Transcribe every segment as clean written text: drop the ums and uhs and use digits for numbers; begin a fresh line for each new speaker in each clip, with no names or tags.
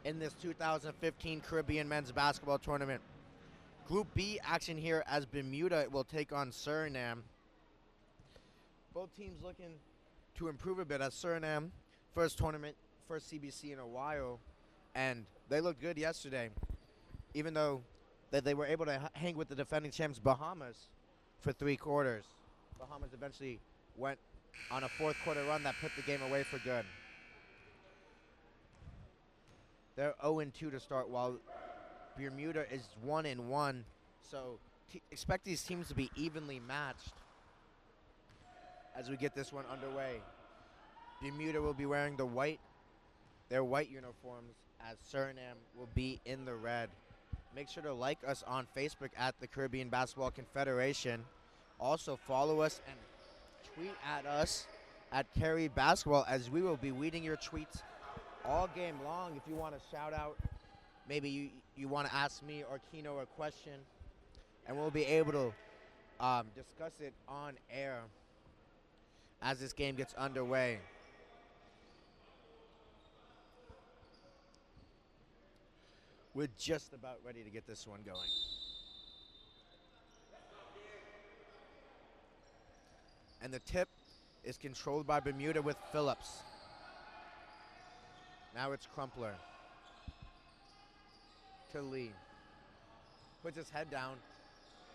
in this 2015 Caribbean Men's Basketball Tournament. Group B action here as Bermuda will take on Surinam. Both teams looking to improve a bit as Surinam, first tournament, first CBC in a while, and they looked good yesterday, even though that they were able to hang with the defending champs Bahamas for 3 quarters. Bahamas eventually went on a fourth quarter run that put the game away for good. They're 0-2 to start, while Bermuda is 1-1. So expect these teams to be evenly matched as we get this one underway. Bermuda will be wearing their white uniforms, as Surinam will be in the red. Make sure to like us on Facebook at the Caribbean Basketball Confederation. Also follow us and tweet at us at Carrie Basketball, as we will be reading your tweets all game long. If you want to shout out, maybe you want to ask me or Kino a question, and we'll be able to discuss it on air as this game gets underway. We're just about ready to get this one going. And the tip is controlled by Bermuda with Phillips. Now it's Crumpler to Lee. Puts his head down.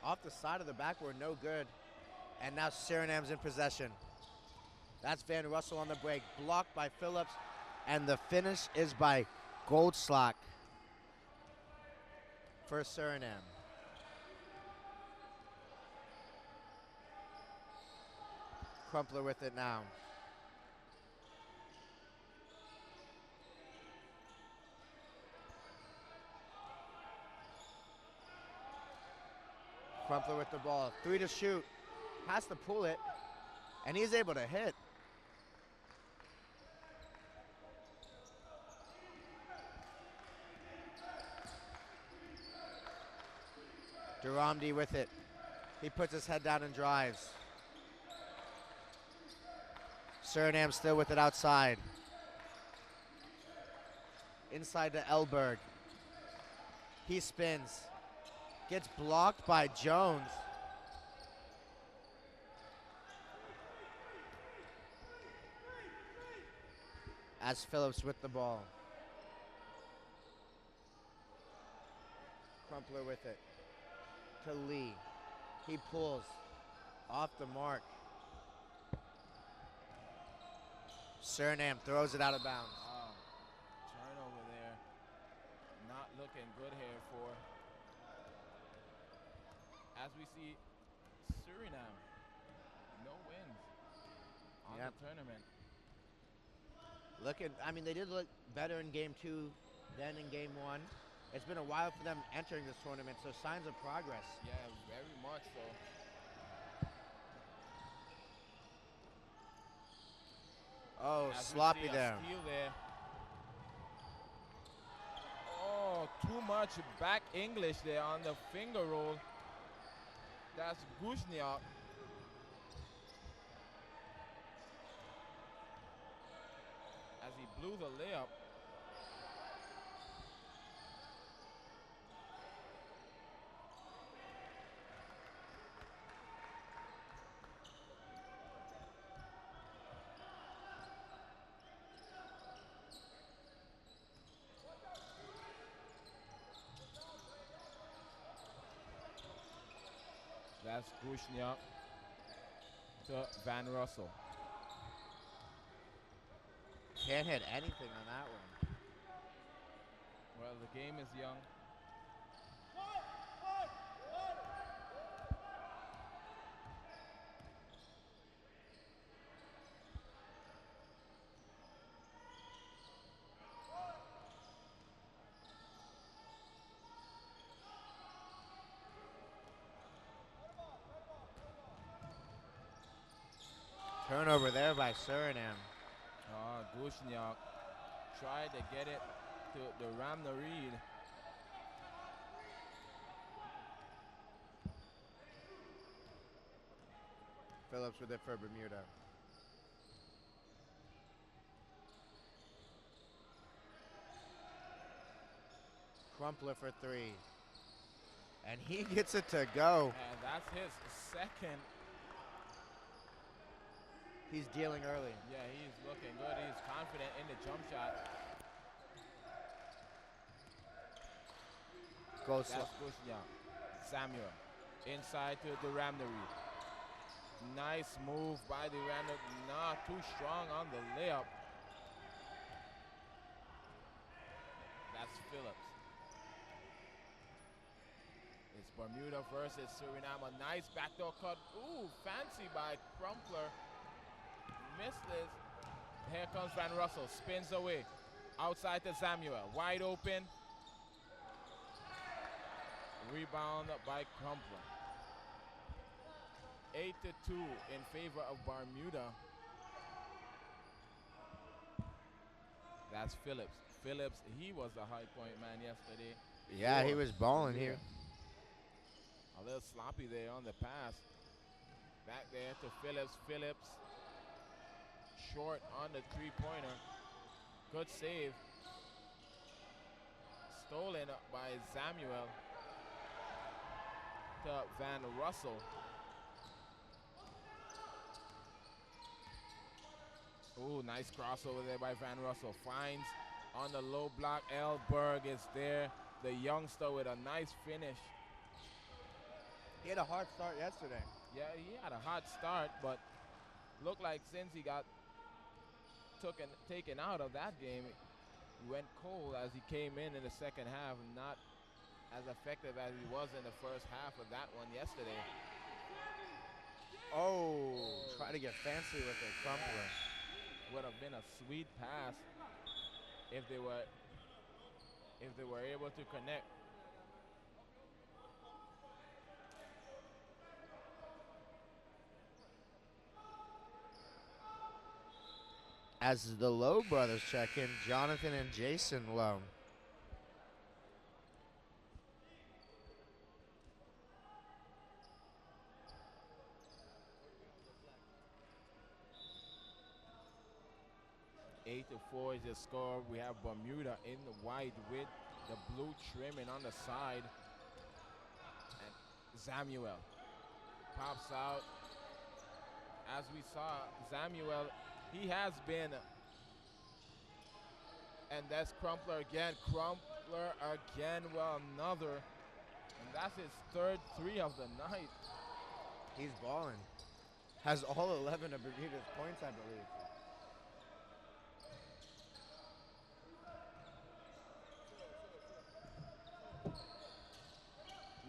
Off the side of the backboard, no good. And now Surinam's in possession. That's Van Russell on the break. Blocked by Phillips. And the finish is by Goldschlack for Surinam. Crumpler with it now. Crumpler with the ball. 3 to shoot. Has to pull it. And he's able to hit. Duramdi with it. He puts his head down and drives. Surinam still with it outside. Inside to Elberg. He spins. Gets blocked by Jones. As Phillips with the ball. Crumpler with it. To Lee. He pulls. Off the mark. Surinam throws it out of bounds.
Turnover there. Not looking good here for, as we see, Surinam. No wins on the tournament.
They did look better in game 2 than in game 1. It's been a while for them entering this tournament, so signs of progress.
Yeah, very much so.
Oh, sloppy there.
Steal there. Oh, too much back English there on the finger roll. That's Gushniak. As he blew the layup. That's Gushniak to Van Russell.
Can't hit anything on that one.
Well, the game is young.
Turnover there by Surinam.
Gushniak tried to get it to the Ramna Reed.
Phillips with it for Bermuda. Crumpler for three. And he gets it to go.
And that's his second.
He's dealing early.
Yeah, he's looking good. He's confident in the jump shot.
Goes
That's Bushya. Samuel. Inside to Duramnary. Nice move by Duramnary. Not too strong on the layup. That's Phillips. It's Bermuda versus Suriname. A nice backdoor cut. Ooh, fancy by Crumpler. Missed this. Here comes Van Russell. Spins away. Outside to Samuel. Wide open. Rebound by Crumpler. 8-2 in favor of Bermuda. That's Phillips. Phillips, he was the high point man yesterday.
Yeah, he was balling here.
A little sloppy there on the pass. Back there to Phillips. Phillips short on the three-pointer. Good save. Stolen by Samuel to Van Russell. Ooh, nice crossover there by Van Russell. Finds on the low block. Elberg is there. The youngster with a nice finish.
He had a hard start yesterday.
Yeah, he had a hot start, but looked like since he got taken out of that game, he went cold as he came in the second half. Not as effective as he was in the first half of that one yesterday.
Oh, try to get fancy with it, Crumpler.
Would have been a sweet pass if they were able to connect.
As the Lowe brothers check in, Jonathan and Jason Lowe.
Eight to 4 is the score. We have Bermuda in the white with the blue trimming on the side. And Samuel pops out. As we saw, Samuel, he has been, and that's Crumpler again. Crumpler again, well, another. And that's his third three of the night.
He's balling. Has all 11 of Bermuda's points, I believe.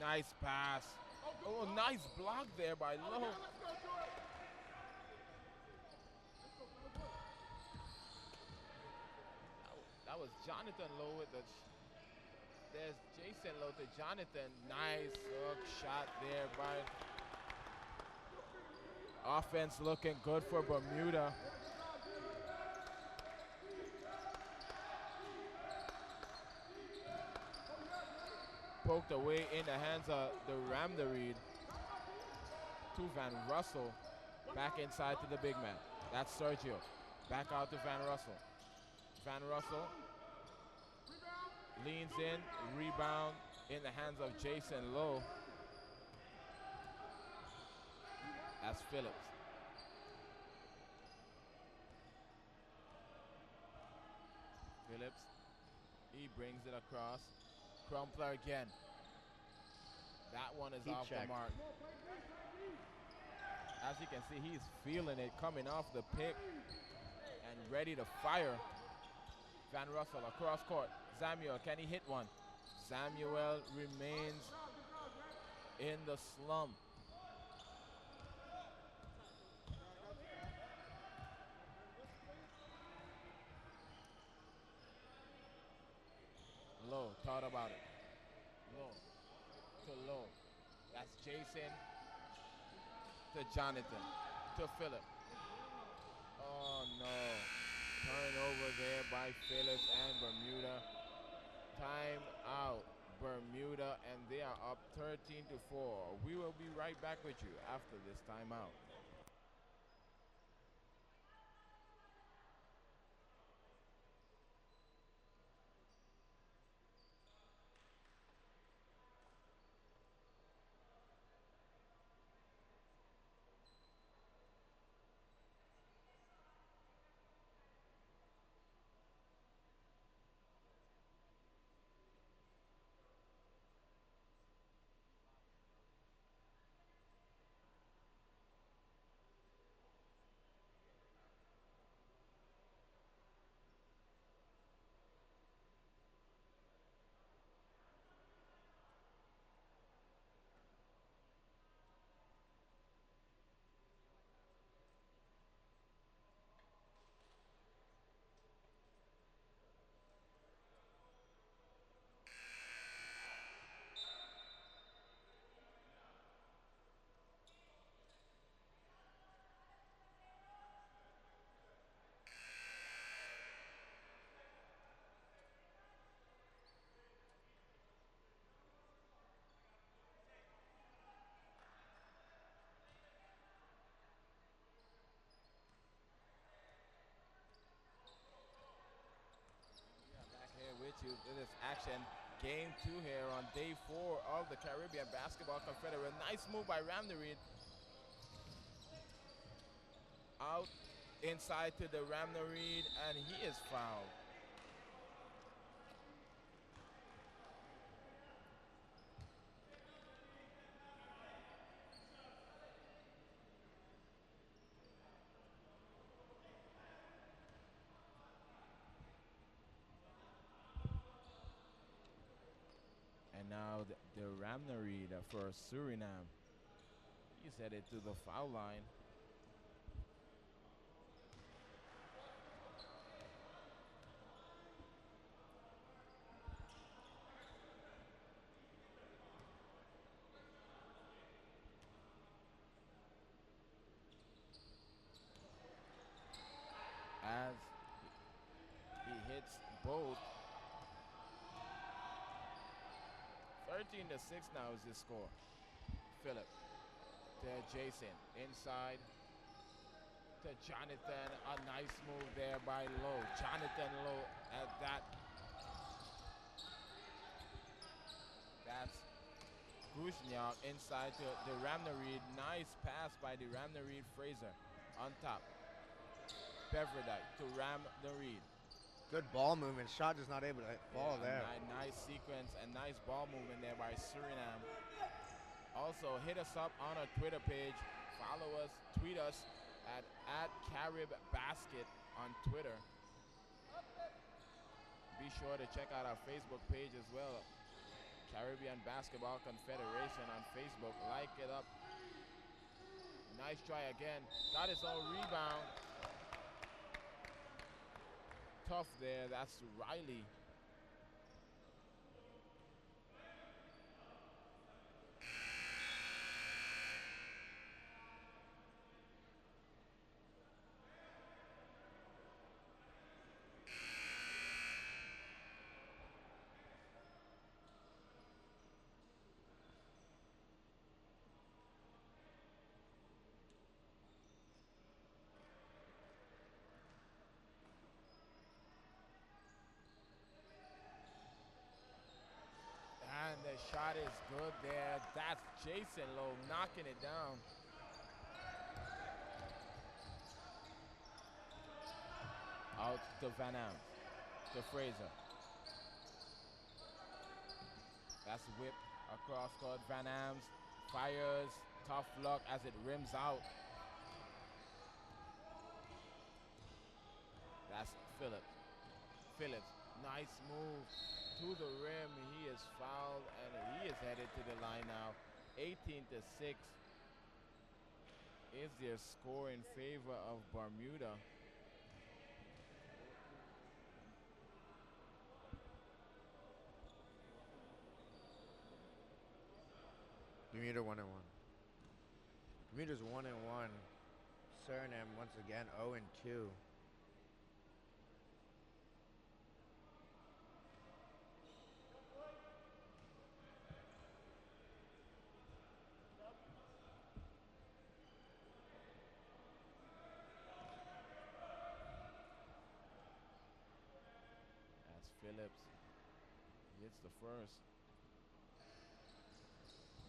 Nice pass. Oh, nice block there by Lowe. That was Jonathan Lowe with the. There's Jason Lowe to Jonathan. Nice hook shot there by. Offense looking good for Bermuda. Poked away in the hands of the Ramdareed. To Van Russell. Back inside to the big man. That's Sergio. Back out to Van Russell. Van Russell leans in. Rebound in the hands of Jason Lowe. That's Phillips. Phillips. He brings it across. Crumpler again. That one is off the mark. As you can see, he's feeling it coming off the pick and ready to fire. Van Russell across court. Samuel, can he hit one? Samuel remains in the slump. Lowe thought about it. Lowe to Lowe. That's Jason to Jonathan to Phillip. Oh no. Turnover there by Phillips and Bermuda. Time out. Bermuda, and they are up 13-4. We will be right back with you after this timeout. with you to this action. Game 2 here on day 4 of the Caribbean Basketball Confederate. Nice move by Ramnereed. Out inside to the Ramnereed, and he is fouled. And now the Ramnereed for Surinam. He's headed to the foul line. As he hits both. 13-6 now is the score. Phillip to Jason, inside to Jonathan. A nice move there by Lowe. Jonathan Lowe at that. That's Gushnyok inside to the Ramnereed. Nice pass by the Ramnereed. Fraser on top. Beverdike to Ramnereed.
Good ball movement. Shot just not able to fall there.
Nice sequence and nice ball movement there by Surinam. Also, hit us up on our Twitter page. Follow us, tweet us at @CaribBasket on Twitter. Be sure to check out our Facebook page as well. Caribbean Basketball Confederation on Facebook. Like it up. Nice try again. Got his own rebound. Tough there. That's Riley. And the shot is good there. That's Jason Lowe knocking it down. Out to Van Am, to Fraser. That's whip across court. Van Ams fires, tough luck as it rims out. That's Phillips. Phillips, nice move to the rim. He is fouled and he is headed to the line now. 18-6 is their score in favor of Bermuda.
Bermuda 1-1. Bermuda's 1-1. Surinam once again 0-2.
Phillips hits the first,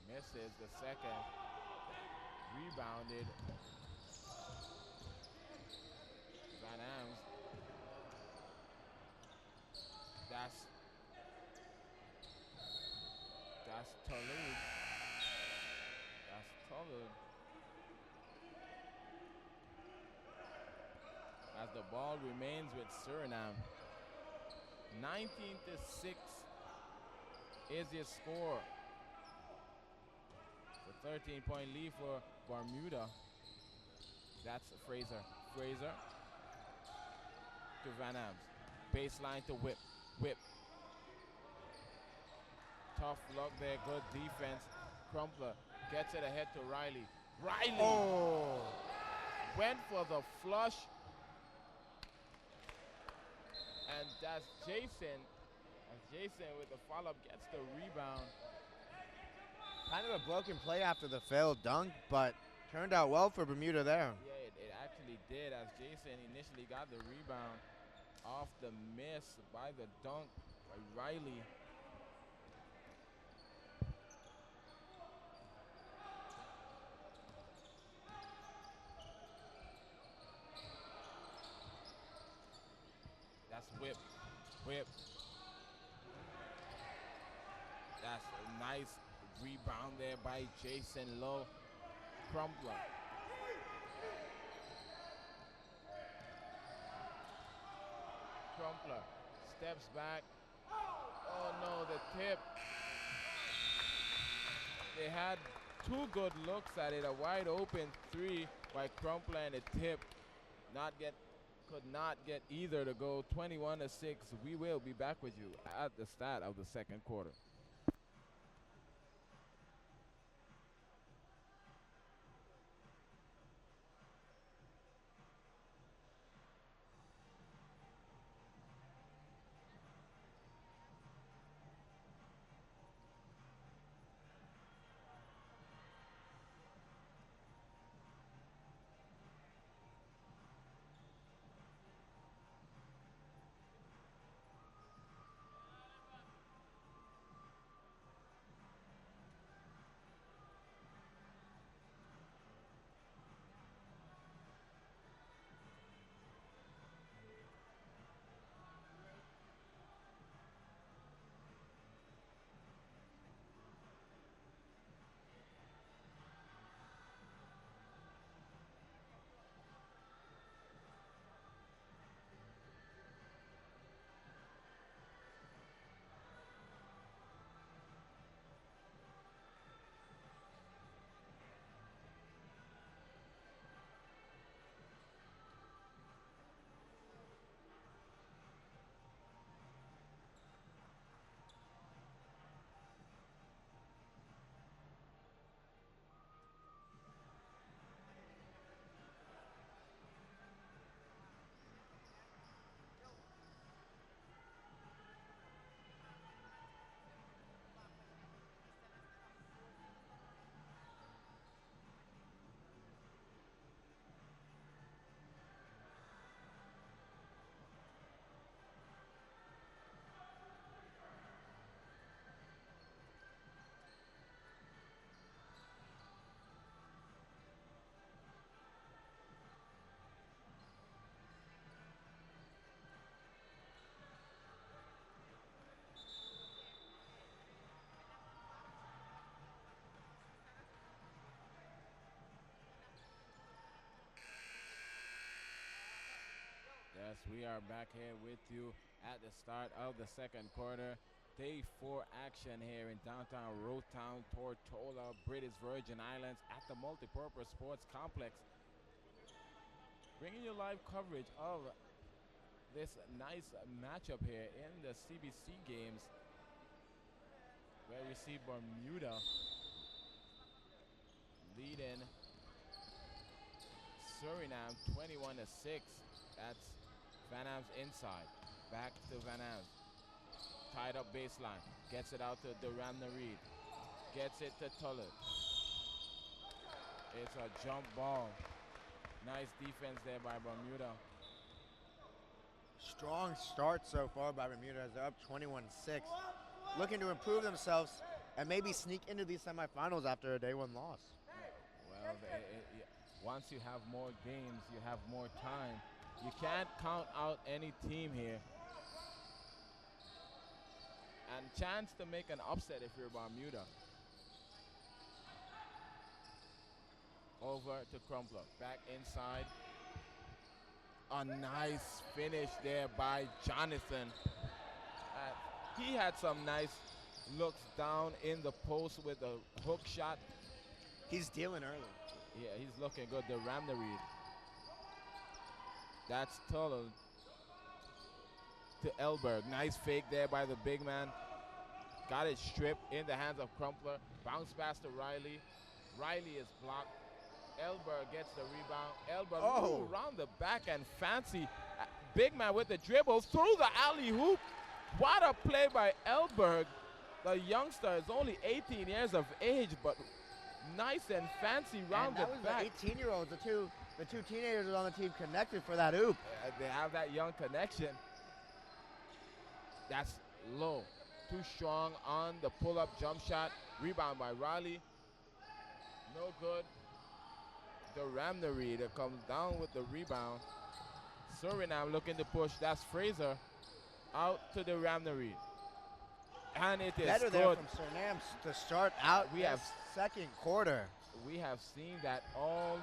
misses the second, rebounded. Van Ams. That's Talib. That's Talib. As the ball remains with Surinam. 19-6 is his score. It's a 13-point lead for Bermuda. That's Fraser. Fraser to Van Ams. Baseline to Whip. Whip. Tough luck there. Good defense. Crumpler gets it ahead to Riley. Riley went for the flush. And that's Jason. As Jason with the follow-up gets the rebound.
Kind of a broken play after the failed dunk, but turned out well for Bermuda there.
Yeah, it actually did, as Jason initially got the rebound off the miss by the dunk by Riley. That's whip. Whip. That's a nice rebound there by Jason Lowe. Crumpler. Crumpler steps back. Oh no, the tip. They had two good looks at it. A wide open three by Crumpler and a tip. Could not get either to go. 21-6. We will be back with you at the start of the second quarter. Yes, we are back here with you at the start of the second quarter. Day 4 action here in downtown Rotown, Tortola, British Virgin Islands at the Multipurpose Sports Complex. Bringing you live coverage of this nice matchup here in the CBC games, where we see Bermuda leading Surinam 21-6. That's Van Am's inside. Back to Van Am. Tied up baseline. Gets it out to Duran Reed. Gets it to Tullet. It's a jump ball. Nice defense there by Bermuda.
Strong start so far by Bermuda as they're up 21-6. Looking to improve themselves and maybe sneak into these semifinals after a day 1 loss.
Well, once you have more games, you have more time. You can't count out any team here. And chance to make an upset if you're Bermuda. Over to Crumpler. Back inside. A nice finish there by Jonathan. He had some nice looks down in the post with a hook shot.
He's dealing early.
Yeah, he's looking good. The Ramnareed. That's Tullel to Elberg. Nice fake there by the big man. Got it stripped in the hands of Crumpler. Bounce pass to Riley. Riley is blocked. Elberg gets the rebound. Elberg around the back and fancy. Big man with the dribble through the alley hoop. What a play by Elberg. The youngster is only 18 years of age, but nice and fancy round the back.
The 18-year-olds, the two teenagers on the team connected for that hoop.
They have that young connection. That's Low. Too strong on the pull-up jump shot. Rebound by Riley. No good. The Ramner that comes down with the rebound. Surinam looking to push. That's Fraser. Out to the Ramner. And it is
Better
good.
there from Surinam to start out
We have
second quarter.
We have seen that all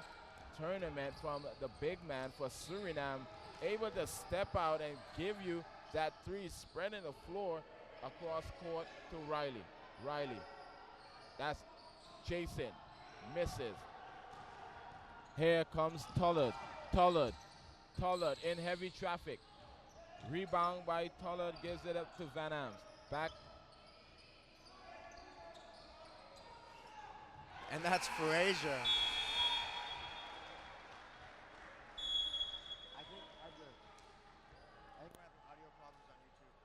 tournament from the big man for Surinam, able to step out and give you that three, spreading the floor across court to Riley. Riley. That's Jason. Misses. Here comes Tullard. Tullard in heavy traffic. Rebound by Tullard, gives it up to Van Ams. Back.
And that's Frazier. I think we're having audio problems on YouTube.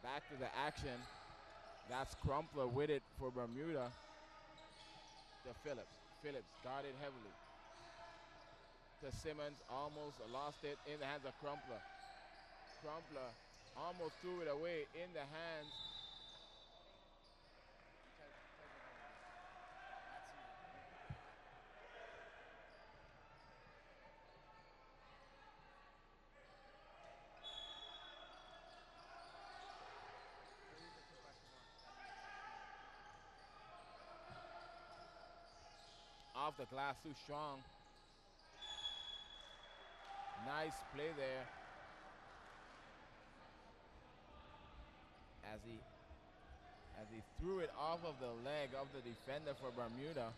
Back to the action. That's Crumpler with it for Bermuda. To Phillips. Phillips guarded heavily. To Simmons, almost lost it in the hands of Crumpler. Crumpler almost threw it away in the hands. Off the glass, too strong. Nice play there. As he threw it off of the leg of the defender for Bermuda.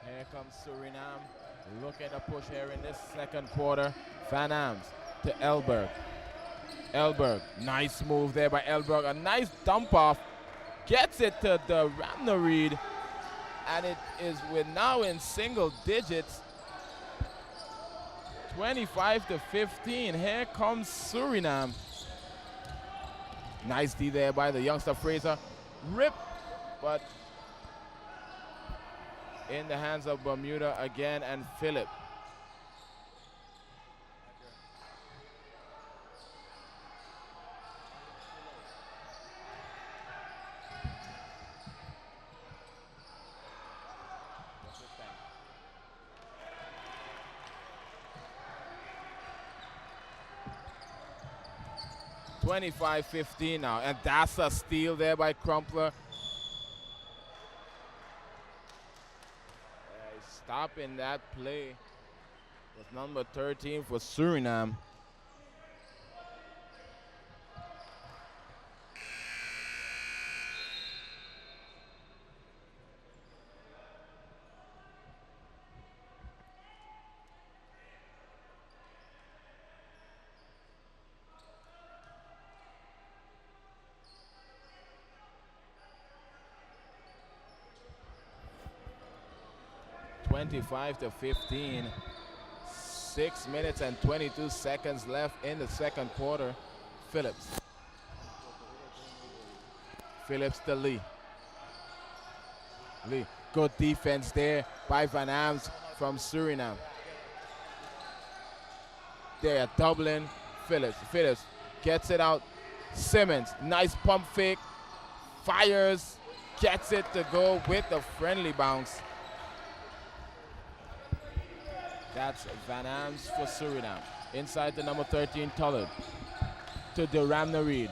Here comes Surinam. Looking to push here in this second quarter. Van Ams to Elberg. Elberg, nice move there by Elberg. A nice dump off. Gets it to the Ramner. And it is now in single digits. 25-15. Here comes Surinam. Nice D there by the youngster Fraser. Rip, but in the hands of Bermuda again, and Phillip. $25-15 now, and that's a steal there by Crumpler. Stopping that play was number 13 for Surinam. $25-15. 6 minutes and 22 seconds left in the second quarter. Phillips. Phillips to Lee. Lee. Good defense there by Van Ams from Surinam. They are doubling. Phillips gets it out. Simmons, nice pump fake. Fires, gets it to go with the friendly bounce. That's Van Ams for Suriname. Inside to number 13, Tullard. To Duramna Reed.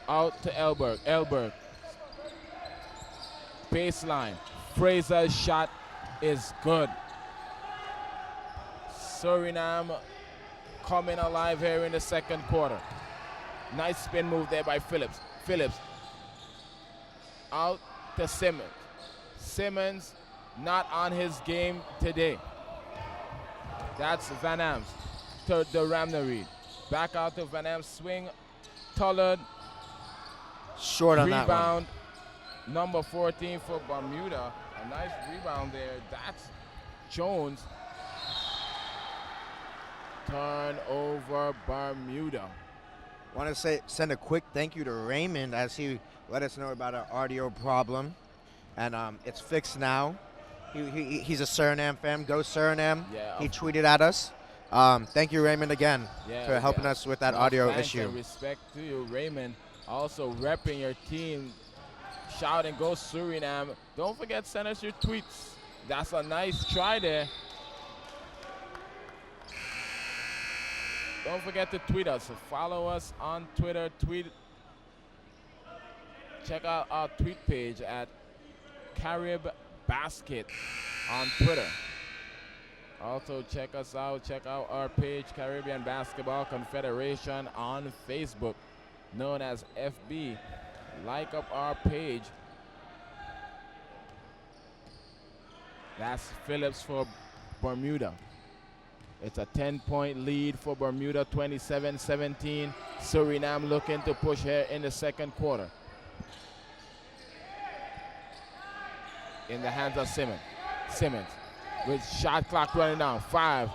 Out to Elberg. Baseline. Fraser's shot is good. Suriname coming alive here in the second quarter. Nice spin move there by Phillips. Out to Simmons. Simmons not on his game today. That's Van Ams to Duramna Reed. Back out to Van Ams, swing. Tullard.
Short on that one.
Rebound, number 14 for Bermuda. A nice rebound there. That's Jones. Turnover Bermuda.
Want to send a quick thank you to Raymond as he let us know about our audio problem, and it's fixed now. He's a Suriname fan. Go Suriname.
Yeah,
he tweeted at us. Thank you, Raymond, again for helping us with that audio issue.
And respect to you, Raymond. Also repping your team, shouting "Go Suriname!" Don't forget, send us your tweets. That's a nice try there. Don't forget to tweet us. Follow us on Twitter. Check out our tweet page at Carib Basket on Twitter. Also check us out. Check out our page, Caribbean Basketball Confederation, on Facebook, known as FB. Like up our page. That's Phillips for Bermuda. It's a 10-point lead for Bermuda, 27-17. Suriname looking to push here in the second quarter. In the hands of Simmons. Simmons with shot clock running down. 5,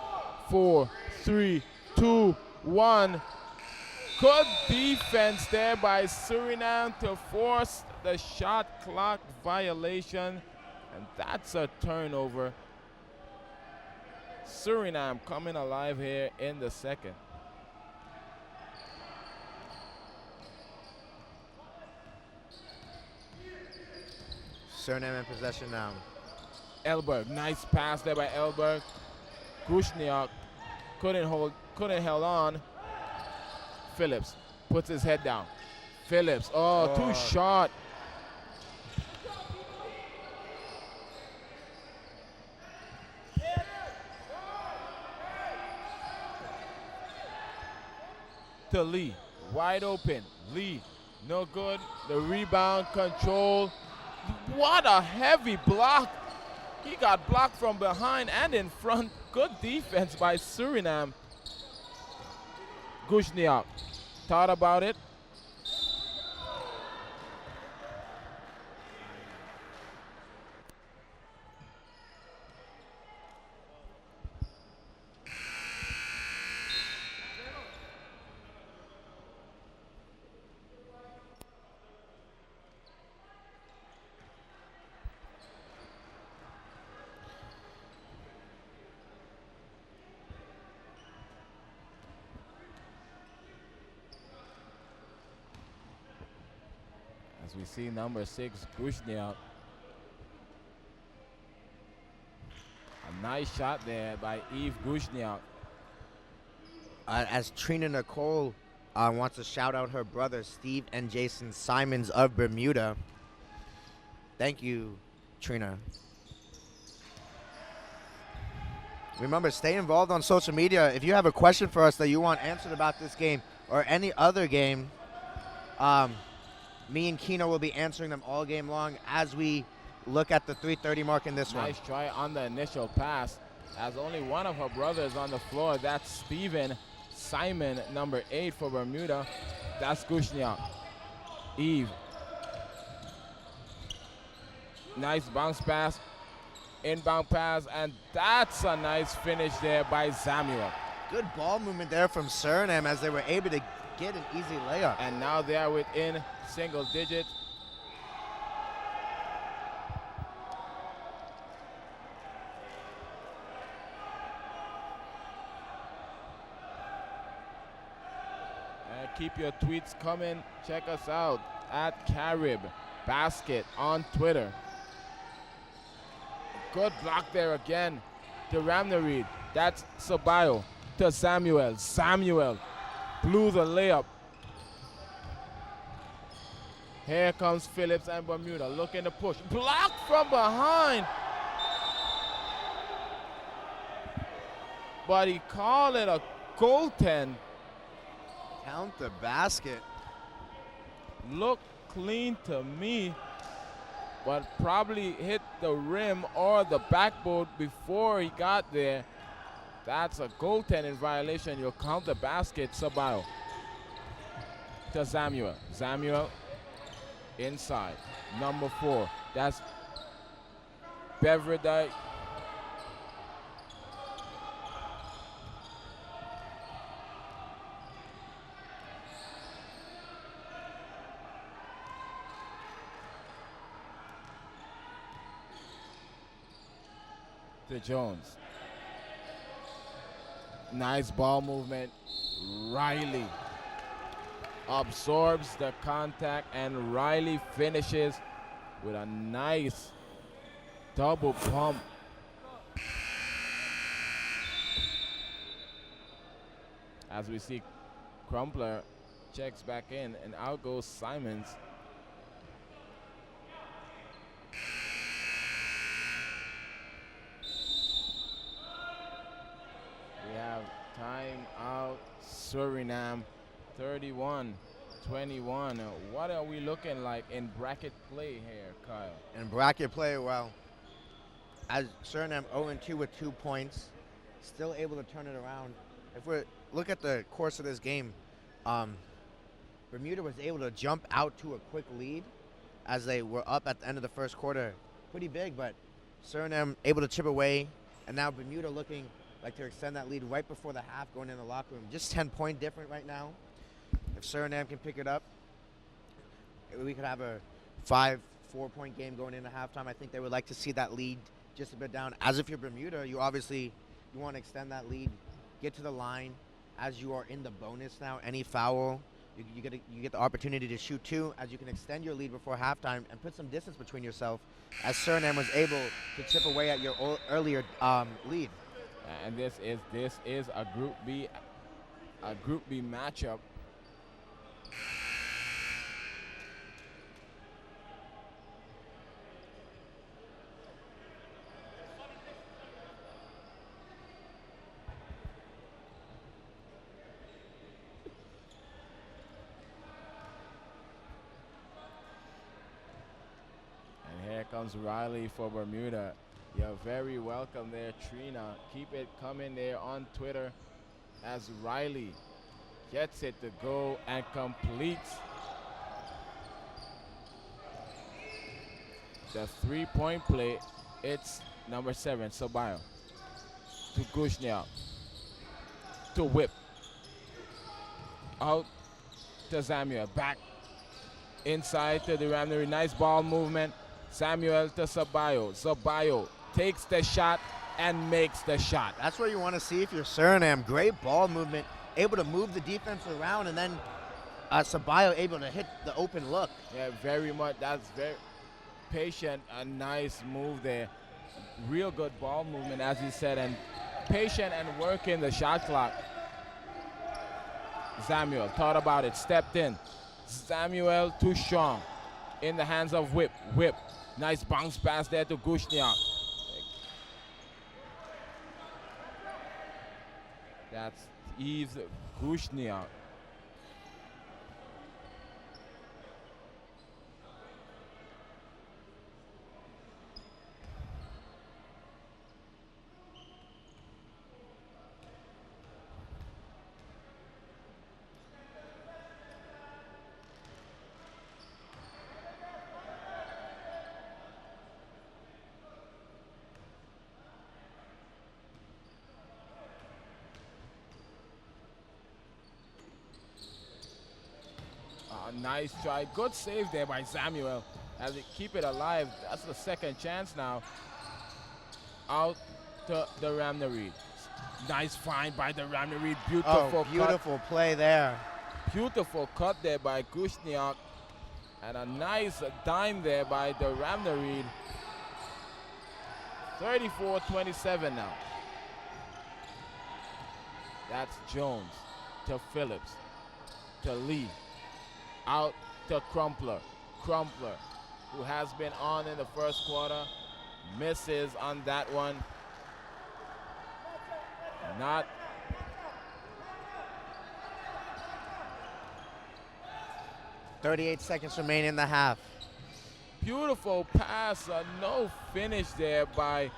4, 3, 2, 1. Good defense there by Suriname to force the shot clock violation. And that's a turnover. Suriname coming alive here in the second.
Suriname in possession now.
Elberg, nice pass there by Elberg. Grushniak couldn't hold on. Phillips puts his head down. Phillips, too short. To Lee, wide open. Lee, no good. The rebound control. What a heavy block. He got blocked from behind and in front. Good defense by Suriname. Gushniak thought about it. As we see number 6, Gushniak. A nice shot there by Yves Gushniak.
As Trina Nicole wants to shout out her brothers, Steve and Jason Simons of Bermuda. Thank you, Trina. Remember, stay involved on social media. If you have a question for us that you want answered about this game or any other game, me and Kino will be answering them all game long as we look at the 3:30 mark in this one.
Nice try on the initial pass. As only one of her brothers on the floor. That's Steven Simon, number 8 for Bermuda. That's Gushniak. Eve. Nice bounce pass. Inbound pass. And that's a nice finish there by Samuel.
Good ball movement there from Suriname as they were able to get an easy layup.
And now they are within single digits. Keep your tweets coming. Check us out at Carib Basket on Twitter. Good block there again to Ramnareed. That's Sabayo to Samuel. Samuel blew the layup. Here comes Phillips and Bermuda looking to push. Blocked from behind. But he called it a goaltend.
Count the basket.
Looked clean to me, but probably hit the rim or the backboard before he got there. That's a goaltending violation. You'll count the basket. Sabayo to Samuel. Samuel inside. Number 4. That's Bermuda. To Jones. Nice ball movement. Riley absorbs the contact, and Riley finishes with a nice double pump. As we see, Crumpler checks back in, and out goes Simons. We have time out Surinam, 31-21. What are we looking like in bracket play here, Kyle?
In bracket play, well, as Surinam 0-2 with 2 points, still able to turn it around. If we look at the course of this game, Bermuda was able to jump out to a quick lead as they were up at the end of the first quarter. Pretty big, but Surinam able to chip away, and now Bermuda looking like to extend that lead right before the half, going in the locker room. Just 10-point different right now. If Surinam can pick it up, we could have a 5-4-point game going into halftime. I think they would like to see that lead just a bit down. As if you're Bermuda, you want to extend that lead, get to the line. As you are in the bonus now, any foul, you get the opportunity to shoot 2, as you can extend your lead before halftime and put some distance between yourself, as Surinam was able to chip away at your earlier lead.
And this is a Group B matchup. And here comes Riley for Bermuda. You're very welcome there, Trina. Keep it coming there on Twitter as Riley gets it to go and completes the 3-point play. It's number 7, Sabayo, to Gushniak, to Whip, out to Samuel, back inside to the Ramney. Nice ball movement. Samuel to Sabayo. Sabayo takes the shot and makes the shot.
That's what you want to see if you're Surinam. Great ball movement, able to move the defense around, and then Sabayo able to hit the open look.
Yeah, very much. That's very patient. A nice move there. Real good ball movement, as he said, and patient and working the shot clock. Samuel thought about it, stepped in. Samuel too strong. In the hands of Whip. Whip. Nice bounce pass there to Gushniak. That's Yves Gushniak. Nice try. Good save there by Samuel as they keep it alive. That's the second chance now. Out to the Ramney. Nice find by the Ramney. Beautiful
beautiful play there.
Beautiful cut there by Kushniak. And a nice dime there by the Ramnareed. 34-27 now. That's Jones to Phillips to Lee. Out to Crumpler. Crumpler, who has been on in the first quarter, misses on that one. Not
38 seconds remain in the half.
beautiful pass, no finish there by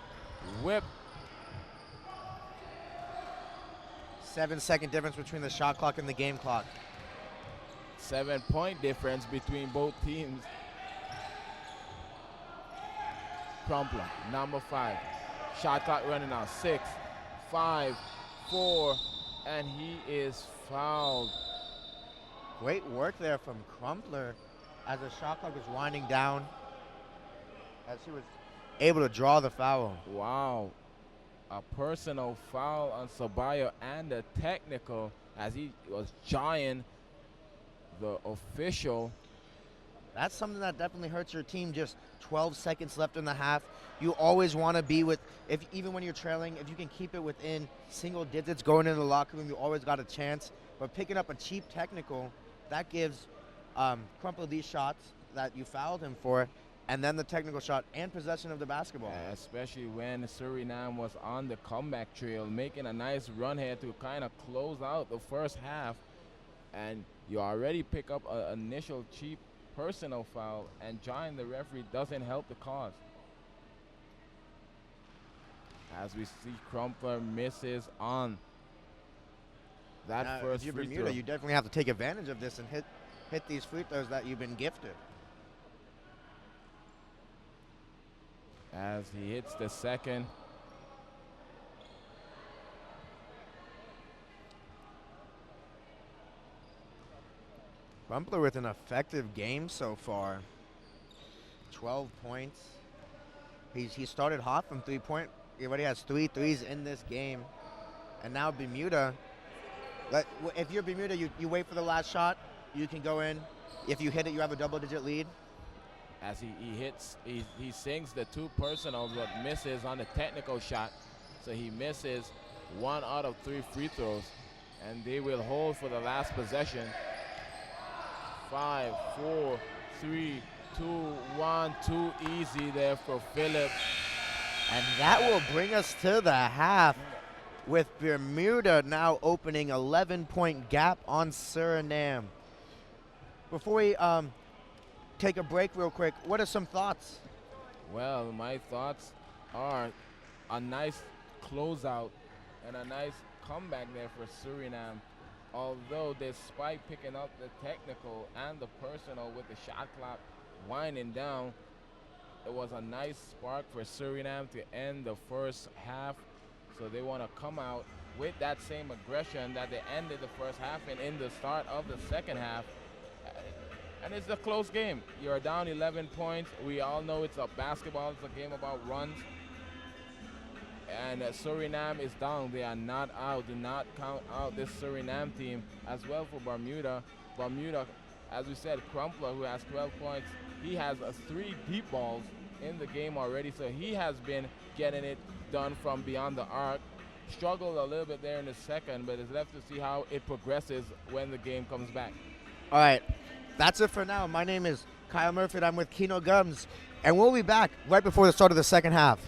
Whip.
7-second difference between the shot clock and the game clock.
7-point difference between both teams. Crumpler, number 5. Shot clock running out. 6, 5, 4, and he is fouled.
Great work there from Crumpler as the shot clock was winding down, as he was able to draw the foul.
Wow. A personal foul on Sabayo and a technical as he was jawing the official.
That's something that definitely hurts your team. Just 12 seconds left in the half. You always want to be with, even when you're trailing, if you can keep it within single digits going into the locker room, you always got a chance. But picking up a cheap technical, that gives Crumpler these shots that you fouled him for, and then the technical shot and possession of the basketball.
Especially when Suriname was on the comeback trail, making a nice run here to kind of close out the first half. And you already pick up an initial cheap personal foul, and jawing the referee doesn't help the cause. As we see, Crumpler misses on that first
if you're
free
Bermuda,
throw.
you definitely have to take advantage of this and hit these free throws that you've been gifted.
As he hits the second.
Crumpler with an effective game so far. 12 points. He started hot from 3-point. He already has 3 threes in this game. And now Bermuda, if you're Bermuda, you wait for the last shot. You can go in. If you hit it, you have a double-digit lead.
As he sinks the 2 personals but misses on the technical shot. So he misses 1 out of 3 free throws. And they will hold for the last possession. 5, 4, 3, 2, 1, too easy there for Phillips.
And that will bring us to the half, with Bermuda now opening 11-point gap on Suriname. Before we take a break real quick, what are some thoughts?
Well, my thoughts are a nice closeout and a nice comeback there for Suriname. Although despite picking up the technical and the personal with the shot clock winding down, it was a nice spark for Suriname to end the first half. So they want to come out with that same aggression that they ended the first half in the start of the second half. And it's a close game. You're down 11 points. We all know it's a basketball. It's a game about runs. And Suriname is down. They are not out. Do not count out this Suriname team. As well for Bermuda. Bermuda, as we said, Crumpler, who has 12 points, he has 3 deep balls in the game already. So he has been getting it done from beyond the arc. Struggled a little bit there in the second, but it's left to see how it progresses when the game comes back.
All right, that's it for now. My name is Kyle Murphy, and I'm with Kino Gums. And we'll be back right before the start of the second half.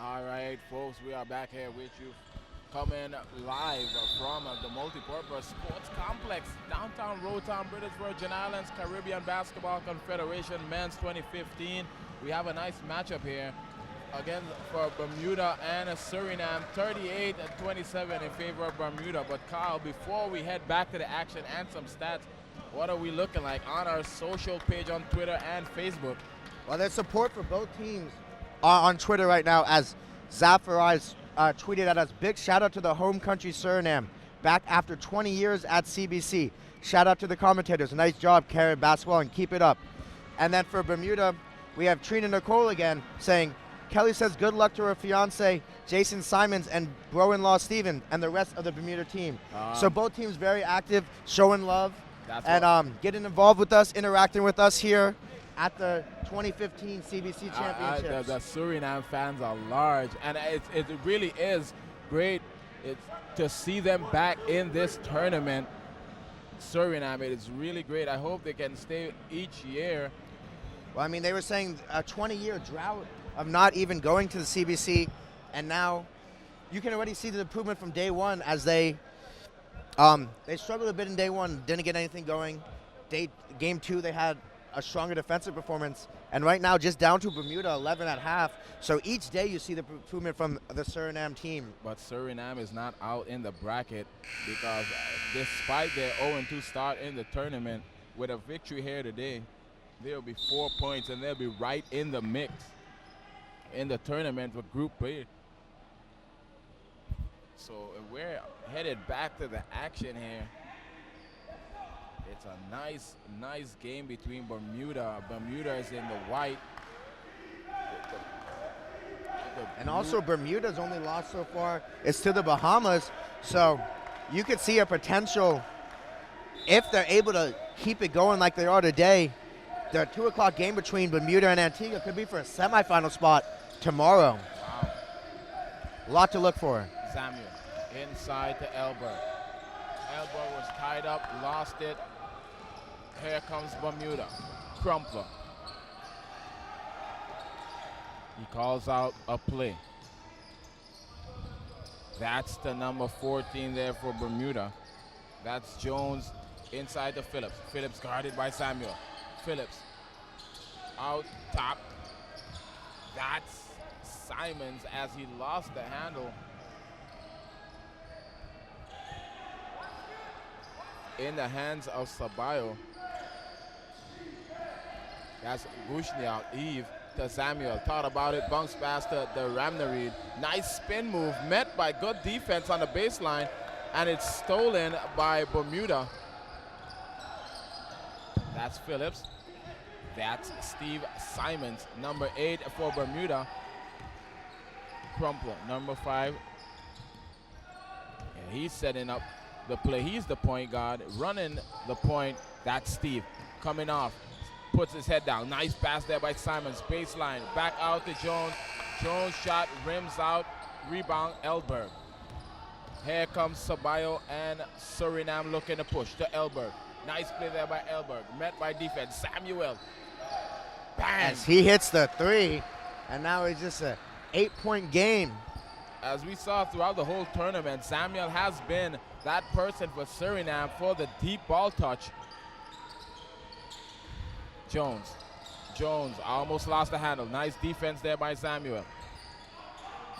All right, folks, we are back here with you, coming live from the Multipurpose Sports Complex, downtown Rotown, British Virgin Islands, Caribbean Basketball Confederation, Men's 2015. We have a nice matchup here, again for Bermuda and Suriname, 38-27 in favor of Bermuda. But Kyle, before we head back to the action and some stats, what are we looking like on our social page on Twitter and Facebook?
Well, there's support for both teams on Twitter right now, as Zafarai tweeted at us. Big shout out to the home country Suriname, back after 20 years at CBC. Shout out to the commentators. Nice job carrying basketball and keep it up. And then for Bermuda, we have Trina Nicole again saying, Kelly says good luck to her fiance, Jason Simons, and bro-in-law Steven, and the rest of the Bermuda team. So both teams very active, showing love, and getting involved with us, interacting with us here at the 2015 CBC Championships.
The Suriname fans are large, and it really is great to see them back in this tournament. Suriname, it is really great. I hope they can stay each year.
Well, I mean, they were saying a 20-year drought of not even going to the CBC, and now you can already see the improvement from day one, as they struggled a bit in day one, didn't get anything going. Game two, they had a stronger defensive performance, and right now just down to Bermuda 11 at half. So each day you see the improvement from the Suriname team.
But Suriname is not out in the bracket, because despite their 0-2 start in the tournament, with a victory here today, they'll be 4 points and they'll be right in the mix in the tournament for Group B. So we're headed back to the action here. It's a nice game between Bermuda. Bermuda is in the white.
And also Bermuda's only loss so far is to the Bahamas. So you could see a potential, if they're able to keep it going like they are today, the 2 o'clock game between Bermuda and Antigua could be for a semifinal spot tomorrow.
Wow.
A lot to look for.
Samuel inside to Elberg. Elberg was tied up, lost it. Here comes Bermuda. Crumpler. He calls out a play. That's the number 14 there for Bermuda. That's Jones inside to Phillips. Phillips guarded by Samuel. Phillips out top. That's Simons as he lost the handle. In the hands of Sabayo. That's Gushniak, Eve to Samuel. Thought about it, bounce pass to the Ramnareed. Nice spin move, met by good defense on the baseline, and it's stolen by Bermuda. That's Phillips. That's Steve Simons, number 8 for Bermuda. Crumpler, number 5. And he's setting up the play. He's the point guard, running the point. That's Steve coming off. Puts his head down. Nice pass there by Simons. Baseline. Back out to Jones. Jones shot, rims out. Rebound, Elberg. Here comes Sabayo and Suriname looking to push to Elberg. Nice play there by Elberg. Met by defense. Samuel. Bang!
As he hits the 3, and now it's just a 8-point game.
As we saw throughout the whole tournament, Samuel has been that person for Suriname for the deep ball touch. Jones almost lost the handle. Nice defense there by Samuel.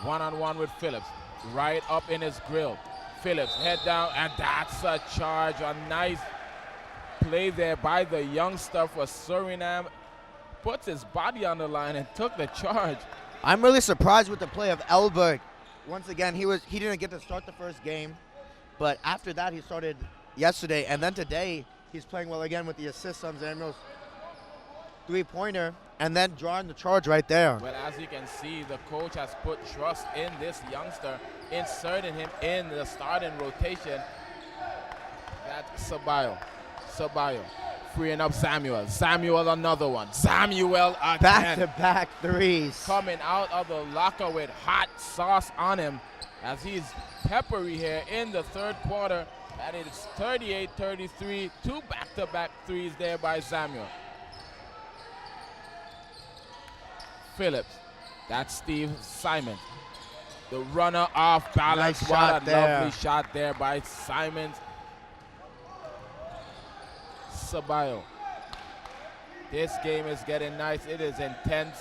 One-on-one with Phillips. Right up in his grill. Phillips head down, and that's a charge. A nice play there by the youngster for Suriname. Puts his body on the line and took the charge.
I'm really surprised with the play of Elberg. Once again, he didn't get to start the first game, but after that he started yesterday, and then today he's playing well again with the assists on Samuel's 3-pointer, and then drawing the charge right there.
Well, as you can see, the coach has put trust in this youngster, inserting him in the starting rotation. That's Sabayo. Freeing up Samuel. Samuel, another one. Samuel again.
Back-to-back threes.
Coming out of the locker with hot sauce on him, as he's peppery here in the third quarter. And it's 38-33. 2 back-to-back threes there by Samuel. Phillips. That's Steve Simon. The runner off balance.
Nice
What
shot
a
there.
lovely shot there by Simons. Ceballos. This game is getting nice. It is intense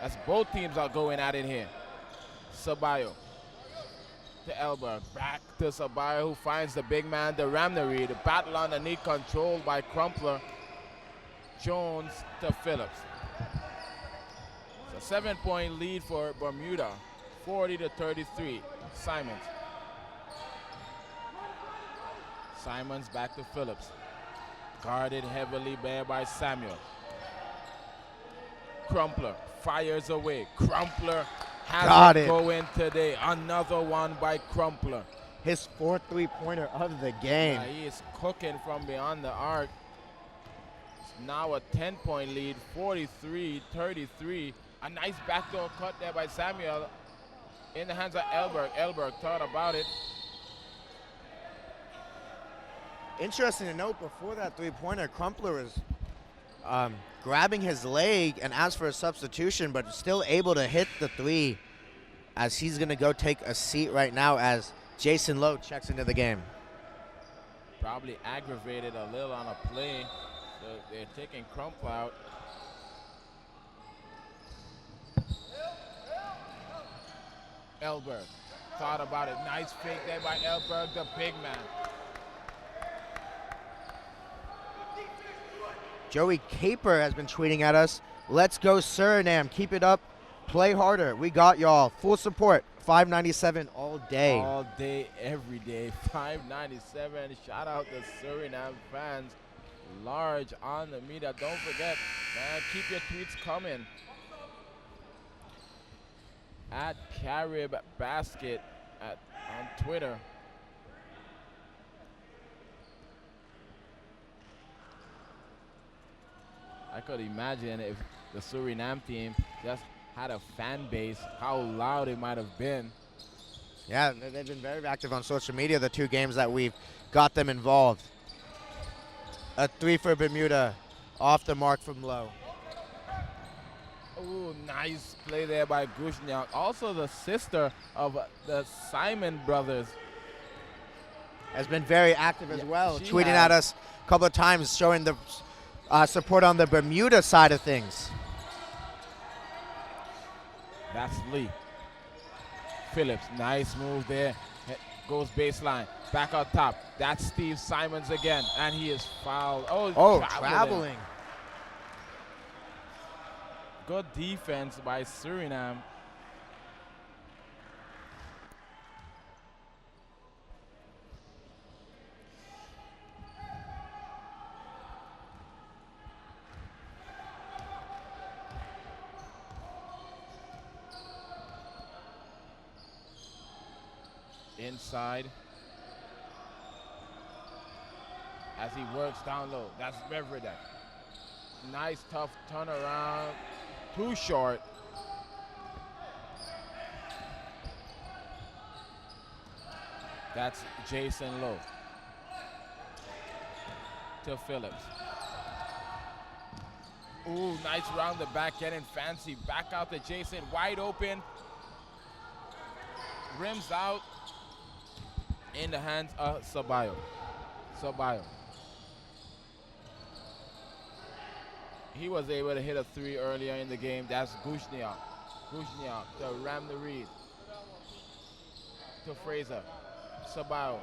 as both teams are going at it here. Ceballos to Elberg. Back to Ceballos, who finds the big man, the Ramnery. The battle underneath controlled by Crumpler. Jones to Phillips. It's a 7-point lead for Bermuda. 40-33. Simons. Simons back to Phillips. Guarded heavily there by Samuel. Crumpler fires away. Crumpler has it going today. Another one by Crumpler.
His fourth three-pointer of the game.
Yeah, he is cooking from beyond the arc. It's now a 10-point lead, 43-33. A nice backdoor cut there by Samuel in the hands of Elberg. Elberg thought about it.
Interesting to note, before that three-pointer, Crumpler was grabbing his leg and asked for a substitution, but still able to hit the three, as he's going to go take a seat right now as Jason Lowe checks into the game.
Probably aggravated a little on a play, so they're taking Crumpler out. Elberg thought about it. Nice fake there by Elberg, the big man.
Joey Caper has been tweeting at us. Let's go Surinam. Keep it up. Play harder. We got y'all. Full support. 597 all day.
All day, every day. 597. Shout out to Surinam fans. Large on the media. Don't forget, man, keep your tweets coming. At Carib Basket on Twitter. I could imagine if the Surinam team just had a fan base, how loud it might have been.
Yeah, they've been very active on social media, the two games that we've got them involved. A three for Bermuda, off the mark from Lowe.
Ooh, nice play there by Gushniak. Also the sister of the Simon brothers.
Has been very active as well, tweeting
has.
at us a couple of times, showing the support on the Bermuda side of things.
That's Lee. Phillips, nice move there. Goes baseline, back on top. That's Steve Simons again, and he is fouled. Oh,
traveling.
Good defense by Surinam. Inside. As he works down low. That's Beverdeck. Nice, tough turnaround. Too short. That's Jason Lowe. To Phillips. Ooh, nice round the back, getting fancy. Back out to Jason, wide open. Rims out. In the hands of Ceballos. He was able to hit a three earlier in the game. That's Gushniak. Gushniak to ram the read. To Fraser. Ceballos.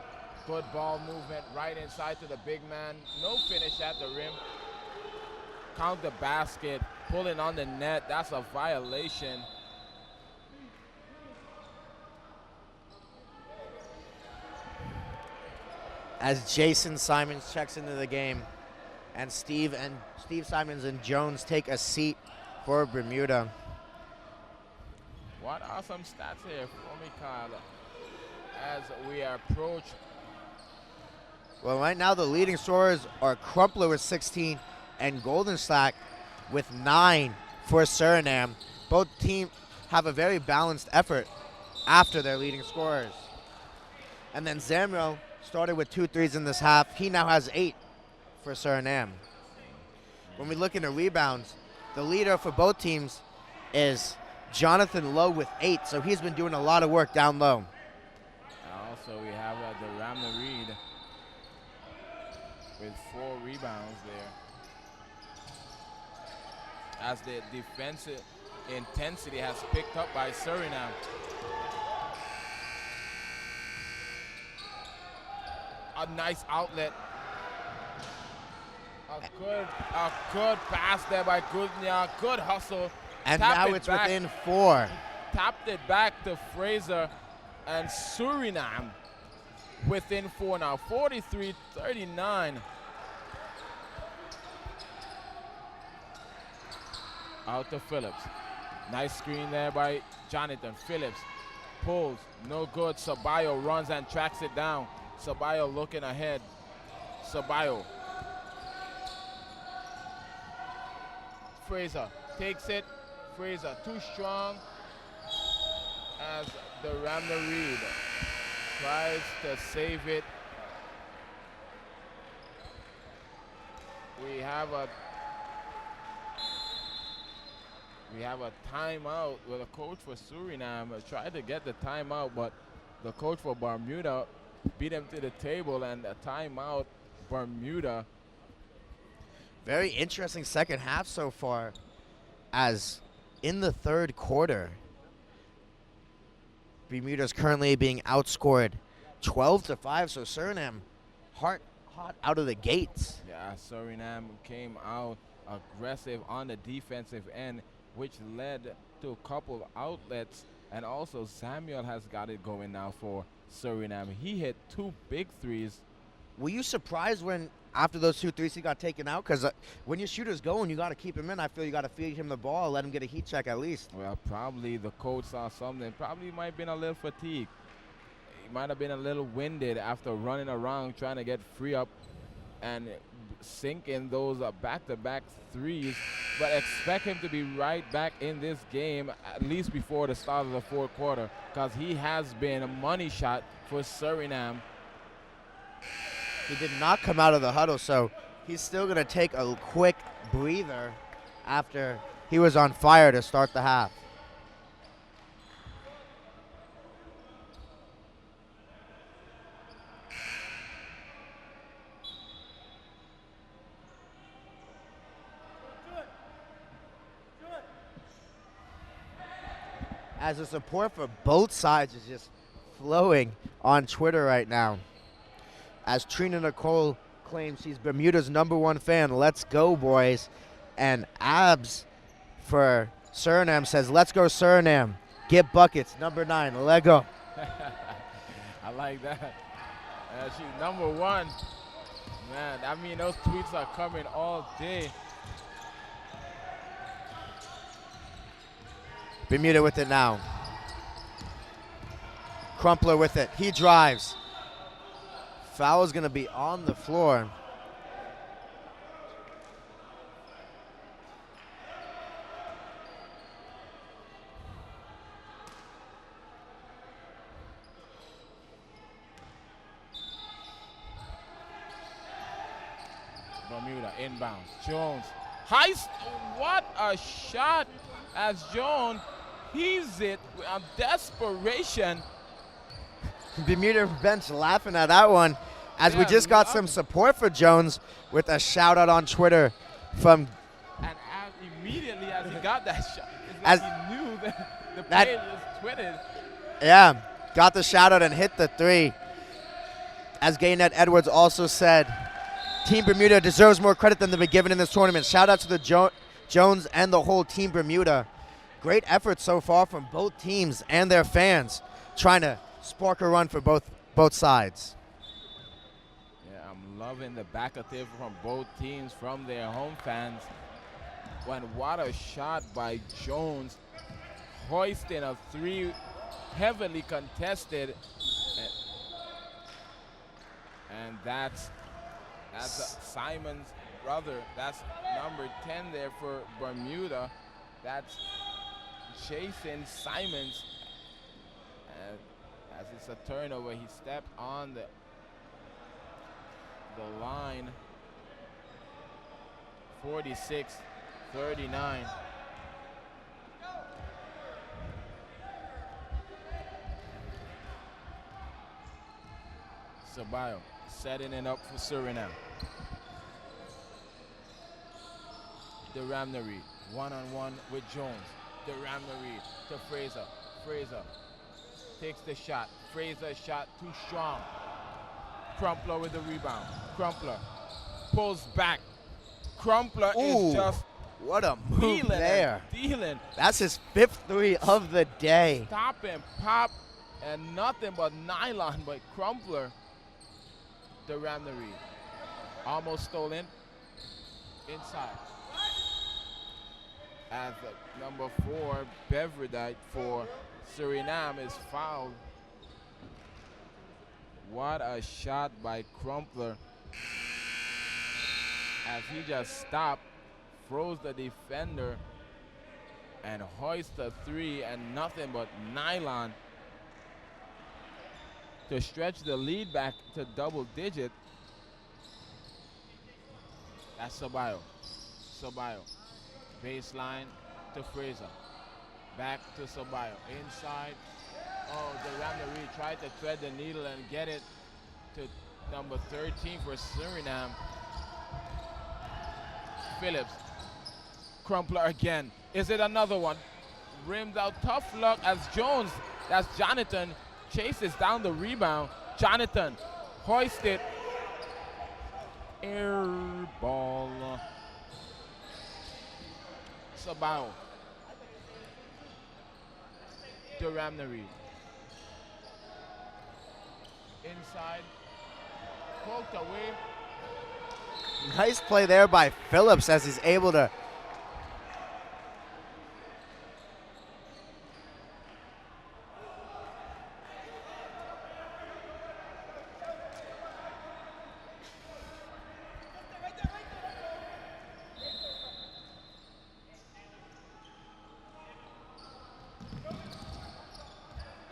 Good ball movement right inside to the big man. No finish at the rim. Count the basket. Pulling on the net. That's a violation.
As Jason Simons checks into the game, and Steve Simons and Jones take a seat for Bermuda.
What are some stats here for me, Kyle, as we approach?
Well, right now the leading scorers are Crumpler with 16 and Goldenstack with 9 for Surinam. Both teams have a very balanced effort after their leading scorers. And then Zamro started with 2 threes in this half. He now has 8 for Surinam. When we look into rebounds, the leader for both teams is Jonathan Lowe with 8, so he's been doing a lot of work down low.
Also, we have the Ramna Reed with 4 rebounds there. As the defensive intensity has picked up by Surinam. A nice outlet. A good pass there by Gudnia. Good hustle.
And now it's within 4.
Tapped it back to Fraser, and Surinam within 4 now. 43-39. Out to Phillips. Nice screen there by Jonathan. Phillips pulls. No good. Sabayo runs and tracks it down. Sabayo looking ahead. Sabayo. Fraser takes it. Fraser too strong as the Ramna Reed tries to save it. We have a timeout where the coach for Surinam tried to get the timeout, but the coach for Bermuda beat him to the table, and a timeout, Bermuda.
Very interesting second half so far, as in the third quarter, Bermuda's currently being outscored 12-5, so Surinam hot out of the gates.
Yeah, Surinam came out aggressive on the defensive end, which led to a couple outlets, and also Samuel has got it going now for Surinam. He hit 2 big threes.
Were you surprised when, after those 2 threes, he got taken out? Because when your shooter's going, you got to keep him in. I feel you got to feed him the ball, let him get a heat check at least.
Well, probably the coach saw something. Probably might have been a little fatigued. He might have been a little winded after running around trying to get free up and sinking those back-to-back threes. But expect him to be right back in this game at least before the start of the fourth quarter, because he has been a money shot for Surinam.
He did not come out of the huddle, so he's still going to take a quick breather after he was on fire to start the half. As the support for both sides is just flowing on Twitter right now. As Trina Nicole claims she's Bermuda's #1 fan. Let's go, boys. And Abs for Surinam says, let's go, Surinam. Get buckets, #9, Lego.
I like that. She's #1. Man, I mean, those tweets are coming all day.
Bermuda with it now. Crumpler with it. He drives. Foul is going to be on the floor.
Bermuda inbounds. Jones. What a shot as Jones heaves it with desperation.
Bermuda bench laughing at that one, as we just got some support for Jones with a shout out on Twitter from.
And immediately as he got that shot, it's like he knew that the player just tweeted.
Yeah, got the shout out and hit the 3. As Gaynette Edwards also said, Team Bermuda deserves more credit than they've been given in this tournament. Shout out to the Jones and the whole Team Bermuda. Great effort so far from both teams and their fans, trying to spark a run for both sides.
Yeah, I'm loving the back of table from both teams, from their home fans. What a shot by Jones, hoisting a 3, heavily contested, and that's Simon's brother. That's number 10 there for Bermuda. That's Jason Simons. And as it's a turnover, he stepped on the line. 46-39. Sabayo setting it up for Surinam. The Ramney one-on-one with Jones. The Ramney to Fraser. Fraser takes the shot. Fraser's shot too strong. Crumpler with the rebound. Crumpler pulls back. Crumpler is just
what a move there.
Dealing.
That's his 5th three of the day.
Stop and pop and nothing but nylon by Crumpler. The Ramney almost stolen inside. As number 4, Beverly for Surinam is fouled. What a shot by Crumpler. As he just stopped, froze the defender, and hoist a 3 and nothing but nylon to stretch the lead back to double digit. That's Sabayo. Sabayo. Baseline to Fraser. Back to Sabayo. Inside. Oh, the Ramney tried to thread the needle and get it to number 13 for Surinam. Phillips. Crumpler again. Is it another one? Rims out. Tough luck as Jones, that's Jonathan, chases down the rebound. Jonathan hoisted. Air ball. Sabayo. To Ramney. Inside. Poked away.
Nice play there by Phillips as he's able to.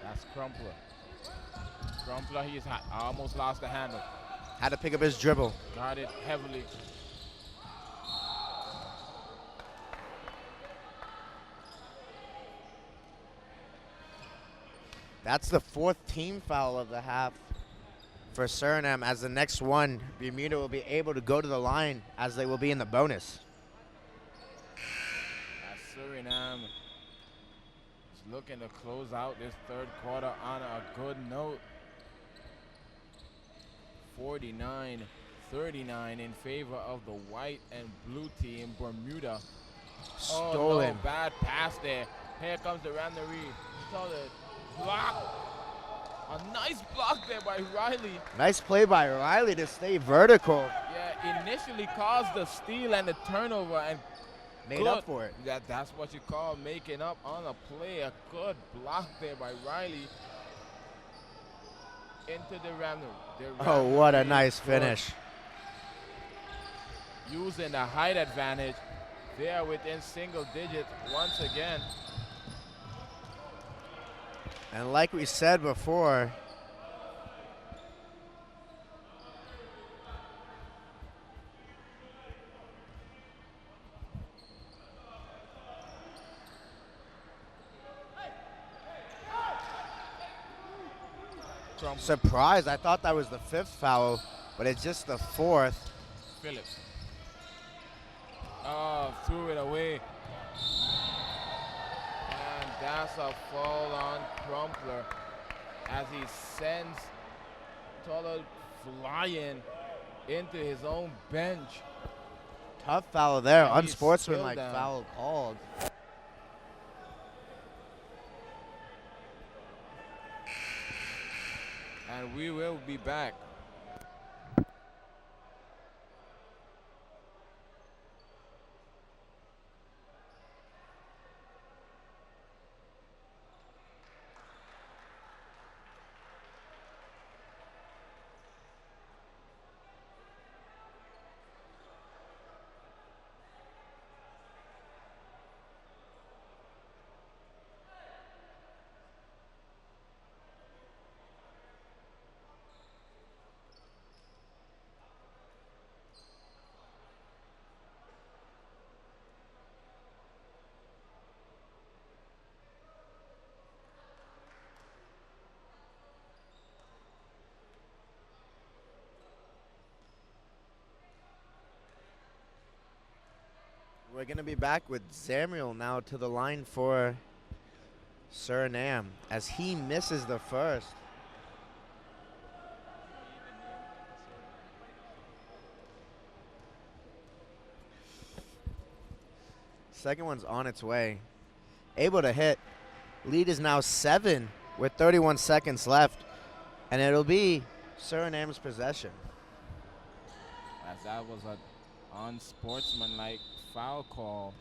That's Crumpler. Crumpler, he's almost lost the handle.
Had to pick up his dribble.
Guarded heavily.
That's the 4th team foul of the half for Surinam. As the next one, Bermuda will be able to go to the line as they will be in the bonus.
As Surinam is looking to close out this 3rd quarter on a good note. 49-39 in favor of the white and blue team, Bermuda.
Stolen.
Oh, no, bad pass there. Here comes the Ramney. Saw the block. A nice block there by Riley.
Nice play by Riley to stay vertical.
Yeah, initially caused the steal and the turnover and
made up for it.
That's what you call making up on a play. A good block there by Riley. Into the Ramney.
Oh, what a nice finish.
Using the height advantage. They are within single digits once again.
And like we said before, surprised. I thought that was the 5th foul, but it's just the 4th.
Phillips. Oh, threw it away. And that's a fall on Crumpler as he sends Toller flying into his own bench.
Tough foul there.
And
Unsportsmanlike foul called.
And we will be back.
We're going to be back with Samuel now to the line for Surinam as he misses the first. Second one's on its way. Able to hit. Lead is now 7 with 31 seconds left, and it'll be Surinam's possession.
As that was an unsportsmanlike foul call.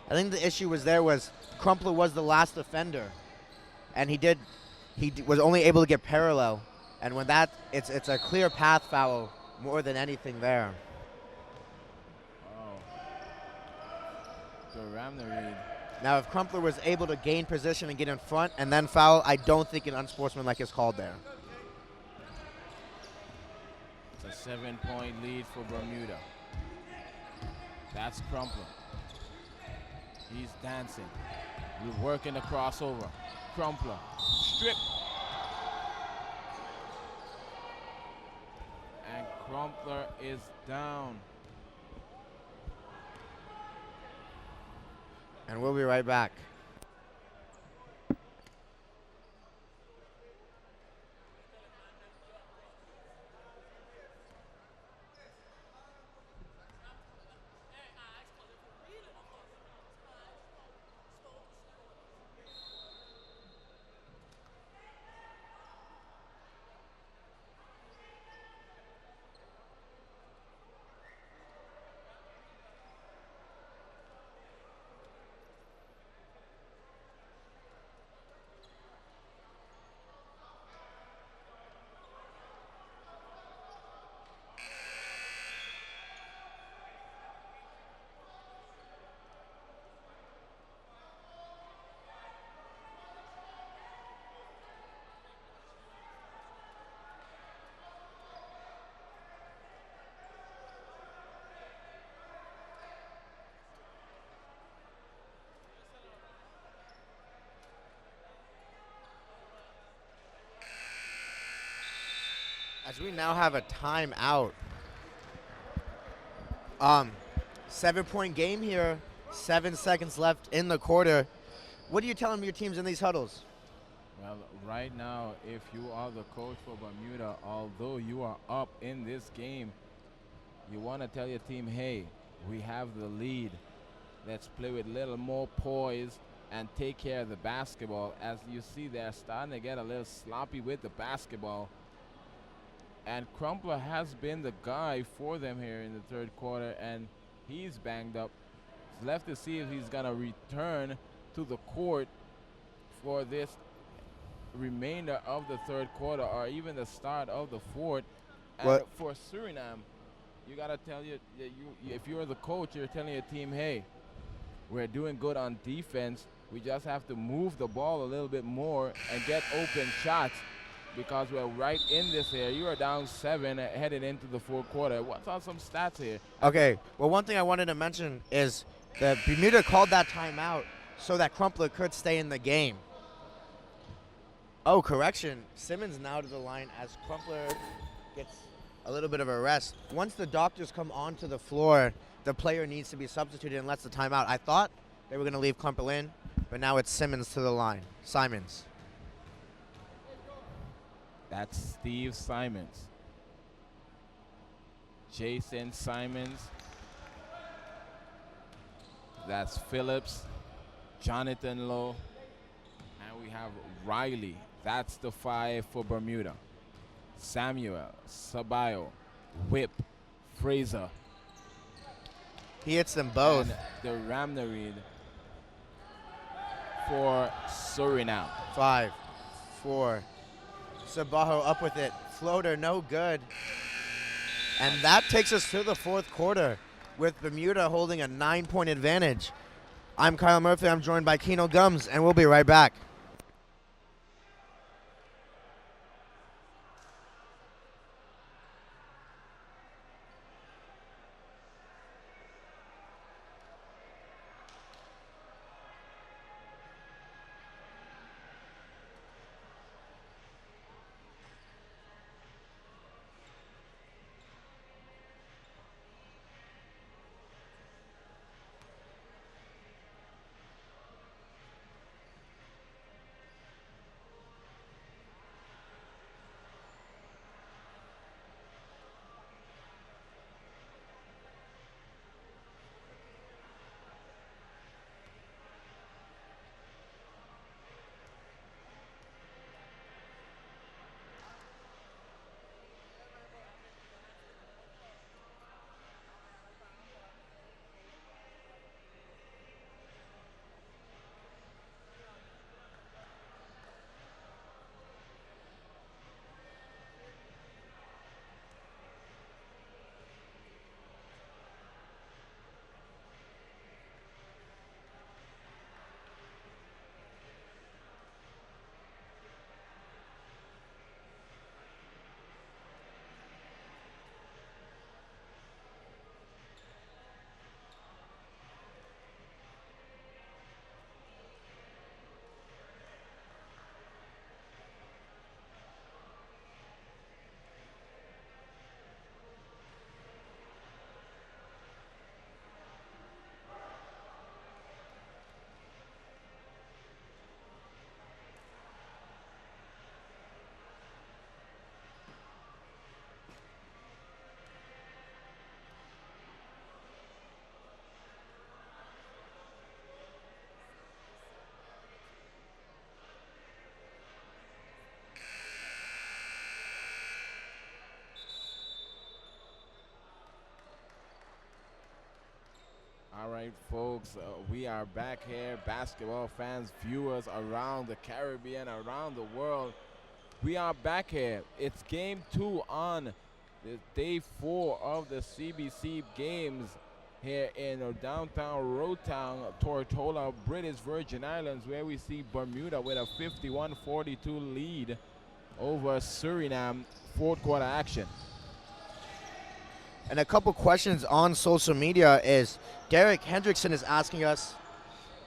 I think the issue was Crumpler was the last offender, and he was only able to get parallel, and when that it's a clear path foul more than anything there.
The Ramner read.
Now, if Crumpler was able to gain position and get in front and then foul, I don't think an unsportsmanlike is called there.
It's a 7-point lead for Bermuda. That's Crumpler. He's dancing. He's working the crossover. Crumpler. Strip. And Crumpler is down.
And we'll be right back. As we now have a timeout. 7-point game here. 7 seconds left in the quarter. What are you telling your teams in these huddles?
Well, right now, if you are the coach for Bermuda, although you are up in this game, you want to tell your team, hey, we have the lead. Let's play with a little more poise and take care of the basketball. As you see, they're starting to get a little sloppy with the basketball. And Crumpler has been the guy for them here in the third quarter, and he's banged up. It's left to see if he's going to return to the court for this remainder of the third quarter or even the start of the fourth. And for Suriname, you got to tell you, if you're the coach, you're telling your team, hey, we're doing good on defense. We just have to move the ball a little bit more and get open shots, because we're right in this here. You are down 7 headed into the fourth quarter. What's on some stats here?
Okay, well, one thing I wanted to mention is that Bermuda called that timeout so that Crumpler could stay in the game. Oh, correction. Simmons now to the line as Crumpler gets a little bit of a rest. Once the doctors come onto the floor, the player needs to be substituted and lets the timeout. I thought they were going to leave Crumpler in, but now it's Simmons to the line. Simons.
That's Steve Simons. Jason Simons. That's Phillips. Jonathan Lowe. And we have Riley. That's the 5 for Bermuda. Samuel, Sabayo, Whip, Fraser.
He hits them both.
And the Ramnareed for Suriname.
5, 4. Sabaho up with it. Floater, no good. And that takes us to the fourth quarter with Bermuda holding a 9-point advantage. I'm Kyle Murphy. I'm joined by Keno Gums, and we'll be right back.
right, folks, we are back here, basketball fans, viewers around the Caribbean, around the world. We are back here. It's game 2 on the day 4 of the CBC games here in downtown Rotown, Tortola, British Virgin Islands, where we see Bermuda with a 51-42 lead over Suriname, fourth quarter action.
And a couple questions on social media is Derek Hendrickson is asking us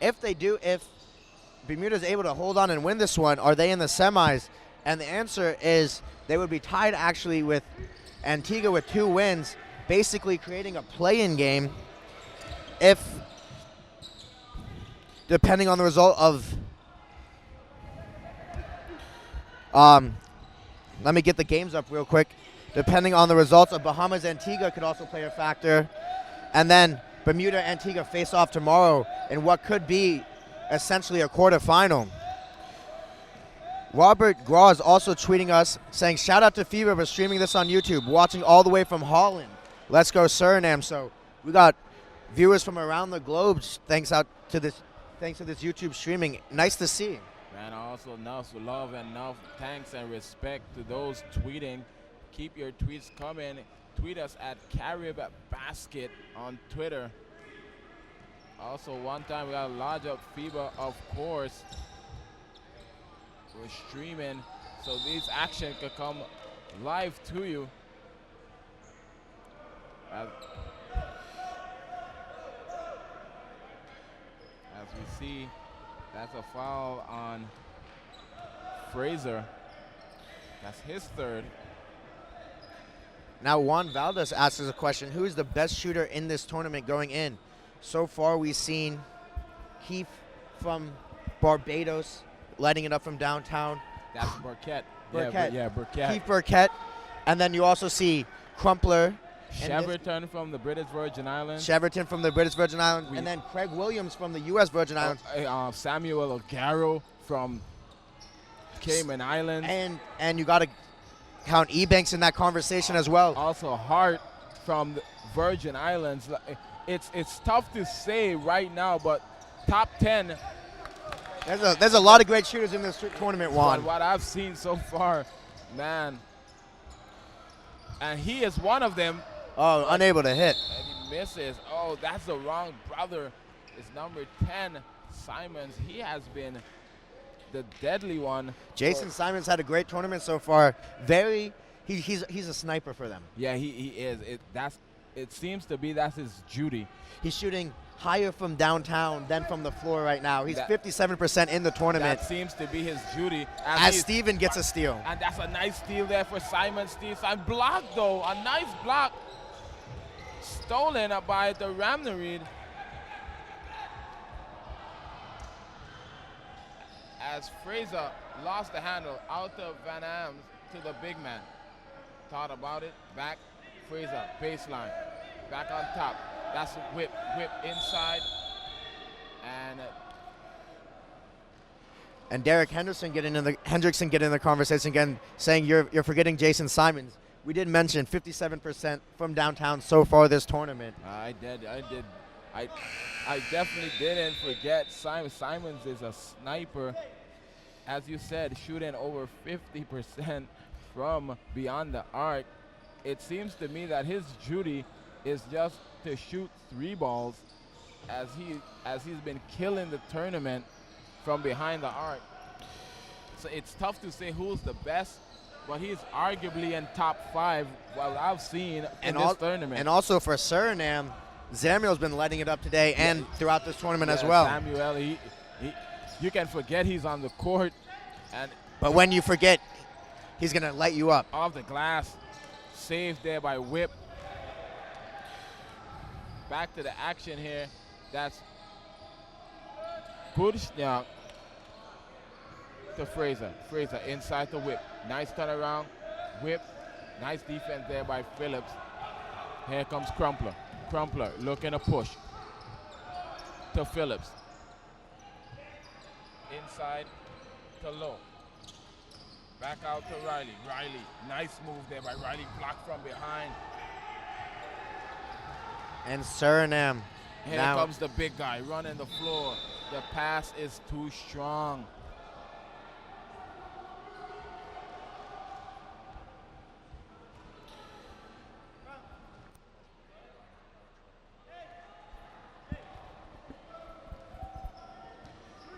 if Bermuda is able to hold on and win this one, are they in the semis? And the answer is they would be tied actually with Antigua with 2 wins, basically creating a play-in game if, depending on the result of, let me get the games up real quick. Depending on the results of Bahamas, Antigua could also play a factor. And then Bermuda, Antigua face off tomorrow in what could be essentially a quarterfinal. Robert Graw is also tweeting us saying, shout out to FIBA for streaming this on YouTube, watching all the way from Holland. Let's go Suriname. So we got viewers from around the globe thanks to this YouTube streaming. Nice to see.
And also enough love and enough thanks and respect to those tweeting. Keep your tweets coming. Tweet us at Carib Basket on Twitter. Also, one time we got Lodge Up FIBA, of course. We're streaming, so these action could come live to you. As we see, that's a foul on Fraser. That's his third.
Now Juan Valdez asks us a question. Who is the best shooter in this tournament going in? So far we've seen Keith from Barbados lighting it up from downtown.
That's Burkett.
Burkett.
Yeah, Burkett.
Keith Burkett. And then you also see Crumpler.
Cheverton from the British Virgin Islands.
Cheverton from the British Virgin Islands. And then Craig Williams from the U.S. Virgin Islands.
Samuel O'Garo from Cayman Islands.
And you got to count Ebanks in that conversation as well.
Also Hart from the Virgin Islands. It's tough to say right now, but top 10.
There's a lot of great shooters in this tournament, Juan.
What I've seen so far, man. And he is one of them.
Oh, unable to hit.
And he misses. Oh, that's the wrong brother. It's number 10, Simons. He has been the deadly one.
Jason Simons had a great tournament so far. He's a sniper for them.
Yeah, he is. It seems to be that's his duty.
He's shooting higher from downtown than from the floor right now. He's 57% in the tournament.
That seems to be his duty.
As Steven gets a steal.
And that's a nice steal there for Simon. Simon blocked though. A nice block. Stolen by the Ramnareed. As Fraser lost the handle out of Van Ams to the big man. Thought about it. Back. Fraser. Baseline. Back on top. That's whip inside.
And Derek Hendrickson getting in the conversation again, saying you're forgetting Jason Simons. We did mention 57% from downtown so far this tournament.
I did. I definitely didn't forget Simons. Simons is a sniper. As you said, shooting over 50% from beyond the arc. It seems to me that his duty is just to shoot 3 balls as he's been killing the tournament from behind the arc. So it's tough to say who's the best, but he's arguably in top 5 what I've seen in this tournament.
And also for Suriname, Samuel's been lighting it up today and throughout this tournament as well.
Samuel, you can forget he's on the court.
But when you forget, he's going to light you up.
Off the glass, saved there by Whip. Back to the action here. That's Budshniak to Fraser. Fraser inside the Whip. Nice turnaround. Whip. Nice defense there by Phillips. Here comes Crumpler. Crumpler looking to push to Phillips. Inside to Lowe. Back out to Riley. Riley, nice move there by Riley, blocked from behind.
And Suriname
Here
Now-
comes the big guy running the floor. The pass is too strong.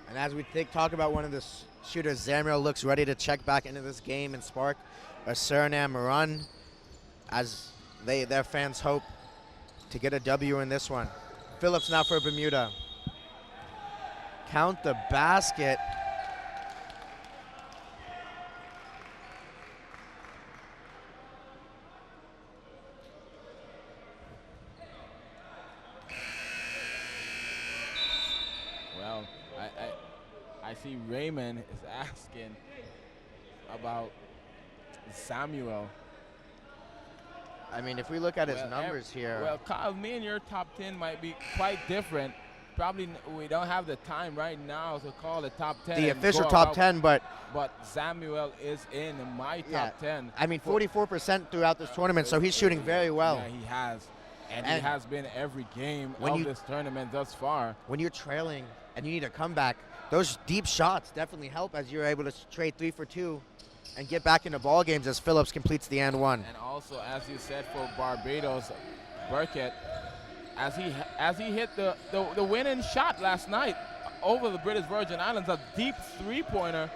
And as we talk about one of the shooters, Zamriel looks ready to check back into this game and spark a Suriname run as their fans hope to get a W in this one. Phillips now for Bermuda. Count the basket.
Well, I see Raymond is asking about Samuel.
I mean, if we look at his
Well,
numbers here.
Well, Kyle, me and your top 10 might be quite different. Probably we don't have the time right now to call the top 10.
the
and
official
go
top
about-
10, but
But Samuel is in my
Yeah.
top 10.
I mean, 44% throughout this tournament, so he's shooting very well.
Yeah, he has. And he
And
has been every game
when
of
you-
this tournament thus far.
When you're trailing and you need a comeback, those deep shots definitely help as you're able to trade 3 for 2 and get back into ball games as Phillips completes the and one.
And also, as you said, for Barbados, Burkett, as he hit the winning shot last night over the British Virgin Islands, a deep three-pointer.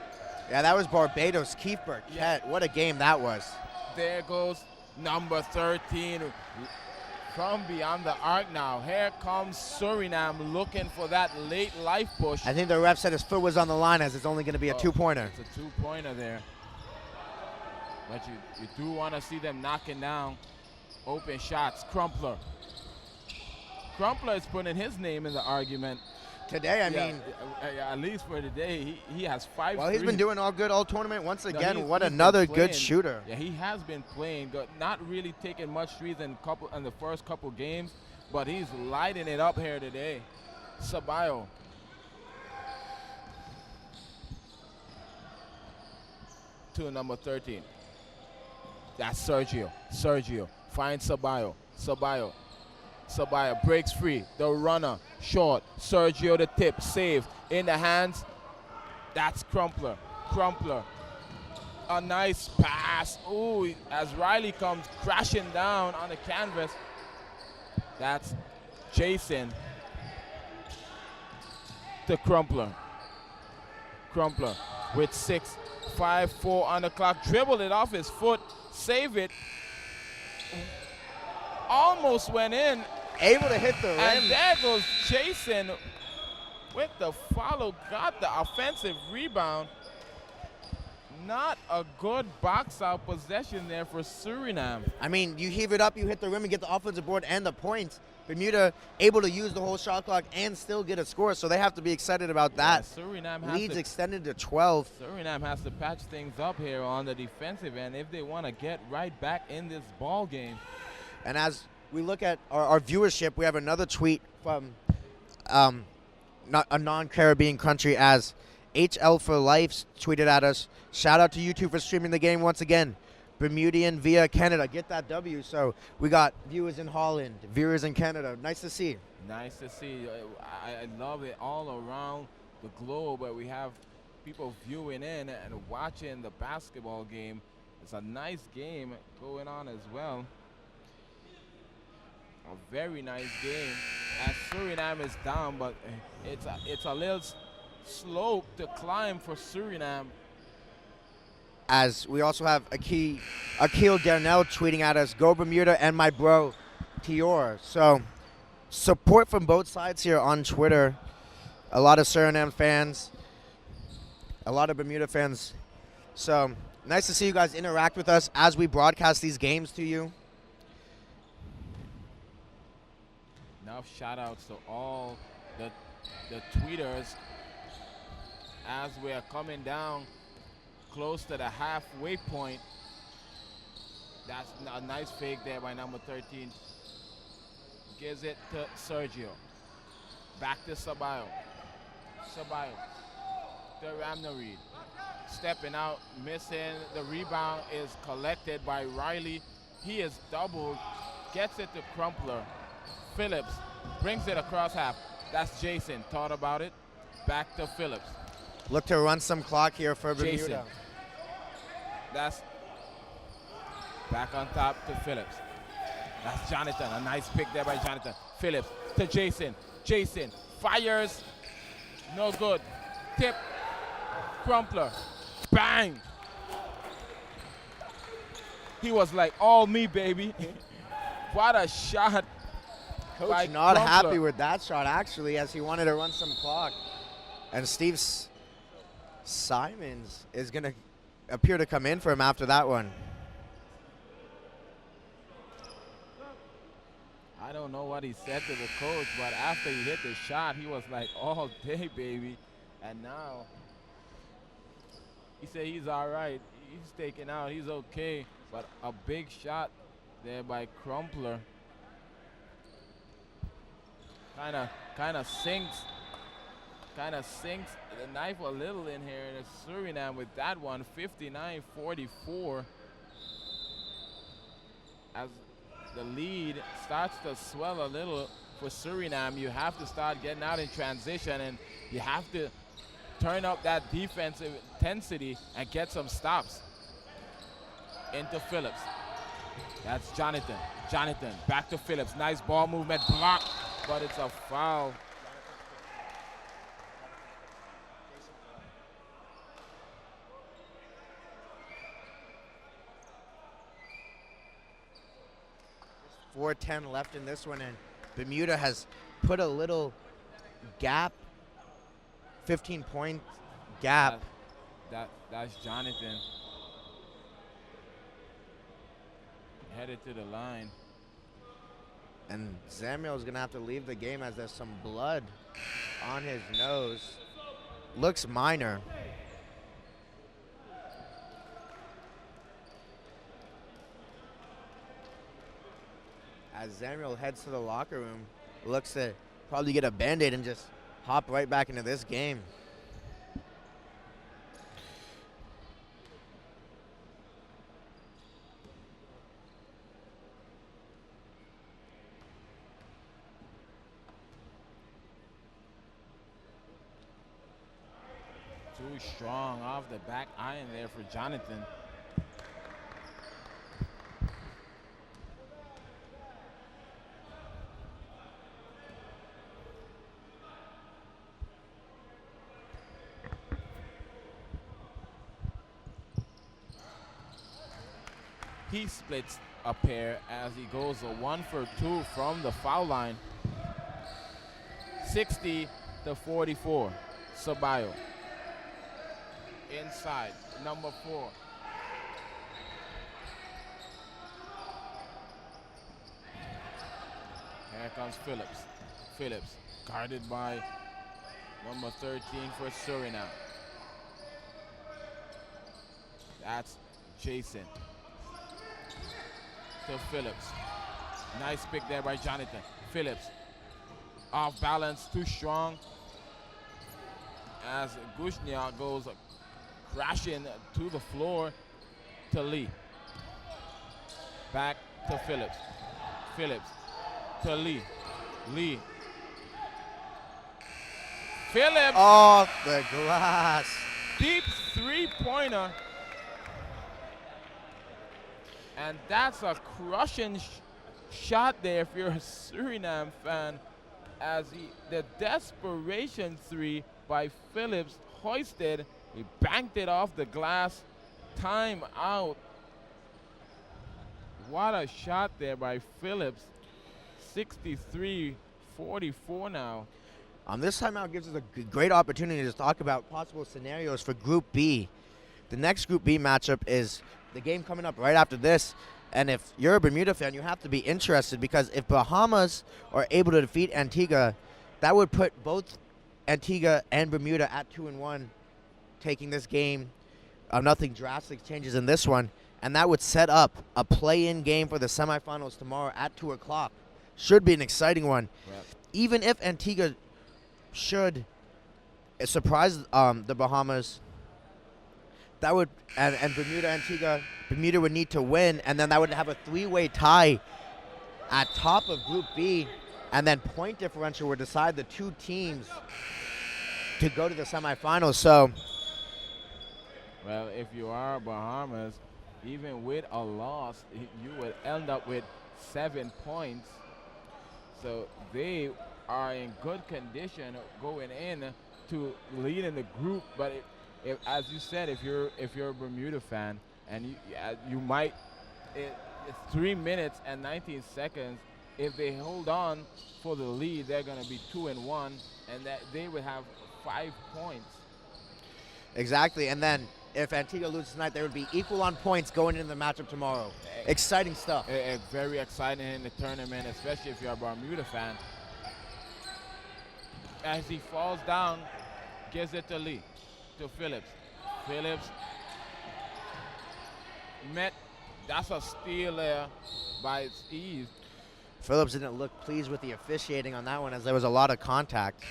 Yeah, that was Barbados. Keith Burkett.
Yeah.
What a game that was.
There goes number 13 from beyond the arc now. Here comes Suriname looking for that late life push.
I think the ref said his foot was on the line as it's only going to be a 2-pointer.
It's a two-pointer there. But you do want to see them knocking down open shots. Crumpler is putting his name in the argument.
Today, I
Yeah,
mean,
at least for today, he has 5
well, he's been
threes.
doing all good all tournament. Once
No,
again,
he's
what
been
another good
playing.
shooter.
Yeah, he has been playing good. Not really taking much threes in the first couple games, but he's lighting it up here today. Sabayo. To number 13. That's Sergio. Sergio finds Sabayo. Sabayo breaks free. The runner, short. Sergio the tip, save. In the hands. That's Crumpler. A nice pass. Ooh, as Riley comes crashing down on the canvas. That's Jason to Crumpler. Crumpler with 6, 5, 4 on the clock. Dribbled it off his foot. Save it. Almost went in.
Able to hit the rim.
And there goes Jason with the follow. Got the offensive rebound. Not a good box out possession there for Suriname.
I mean, you heave it up, you hit the rim and get the offensive board and the points. Bermuda able to use the whole shot clock and still get a score, so they have to be excited about that.
Yeah, Suriname
Leads extended to 12.
Suriname has to patch things up here on the defensive end if they want to get right back in this ball game.
And as we look at our viewership, we have another tweet from not a non-Caribbean country as HL for Life tweeted at us. Shout out to YouTube for streaming the game once again. Bermudian via Canada. Get that W. So we got viewers in Holland, viewers in Canada. Nice to see.
Nice to see. I love it all around the globe where we have people viewing in and watching the basketball game. It's a nice game going on as well. A very nice game. As Suriname is down, but it's a little slope to climb for Suriname.
As we also have Akil Darnell tweeting at us, go Bermuda and my bro, Tior. So support from both sides here on Twitter. A lot of Suriname fans, a lot of Bermuda fans. So nice to see you guys interact with us as we broadcast these games to you.
Enough shout outs to all the tweeters as we are coming down close to the halfway point. That's a nice fake there by number 13. Gives it to Sergio. Back to Sabayo. Sabayo to Ramnareed. Stepping out, missing. The rebound is collected by Riley. He is doubled. Gets it to Crumpler. Phillips Brings it across half. That's Jason. Thought about it. Back to Phillips.
Look to run some clock here for Bermuda.
Jason. That's back on top to Phillips. That's Jonathan. A nice pick there by Jonathan. Phillips to Jason. Jason fires. No good. Tip. Crumpler. Bang. He was like, all me, baby. What a shot.
Coach not happy with that shot, actually, as he wanted to run some clock. And Steve Simons is going to appear to come in for him after that one.
I don't know what he said to the coach, but after he hit the shot, he was like, all day, baby. And now, he said he's all right. He's taken out. He's okay. But a big shot there by Crumpler. Kind of sinks the knife a little in here in Suriname with that one, 59-44. As the lead starts to swell a little for Suriname, you have to start getting out in transition, and you have to turn up that defensive intensity and get some stops. Into Phillips. That's Jonathan. Jonathan back to Phillips. Nice ball movement, blocked, but it's a foul.
.410 left in this one, and Bermuda has put a little gap, 15-point gap.
That's Jonathan. Headed to the line.
And Samuel's going to have to leave the game as there's some blood on his nose. Looks minor. As Samuel heads to the locker room, looks to probably get a Band-Aid and just hop right back into this game.
Too strong off the back iron there for Jonathan. He splits a pair as he goes a 1 for 2 from the foul line. 60-44. Sabayo. Inside, number 4. Here comes Phillips. Phillips, guarded by number 13 for Suriname. That's Jason. To Phillips. Nice pick there by Jonathan. Phillips, off balance, too strong. As Gushnia goes crashing to the floor to Lee. Back to Phillips. Phillips to Lee. Lee. Phillips.
Off the glass.
Deep three-pointer. And that's a crushing shot there if you're a Suriname fan. As the desperation three by Phillips hoisted. He banked it off the glass. Time out. What a shot there by Phillips. 63-44 now.
This timeout gives us a great opportunity to talk about possible scenarios for Group B. The next Group B matchup is the game coming up right after this. And if you're a Bermuda fan, you have to be interested, because if Bahamas are able to defeat Antigua, that would put both Antigua and Bermuda at 2-1, taking this game. Nothing drastic changes in this one. And that would set up a play-in game for the semifinals tomorrow at 2 o'clock. Should be an exciting one.
Yep.
Even if Antigua should surprise the Bahamas, that would, and Antigua would need to win, and then that would have a 3-way tie at top of Group B. And then point differential will decide the two teams to go to the semifinals. So,
Well, if you are Bahamas, even with a loss, you would end up with 7 points. So they are in good condition going in to lead in the group. But if as you said, if you're a Bermuda fan and you might it's 3 minutes and 19 seconds. If they hold on for the lead, they're going to be 2-1, and that they would have 5 points.
exactly. And then if Antigua loses tonight, they would be equal on points going into the matchup tomorrow. Exciting stuff.
Very exciting in the tournament, especially if you're a Bermuda fan. As he falls down, gives it to Lee, to Phillips. Phillips met. That's a steal there by Steve.
Phillips didn't look pleased with the officiating on that one as there was a lot of contact.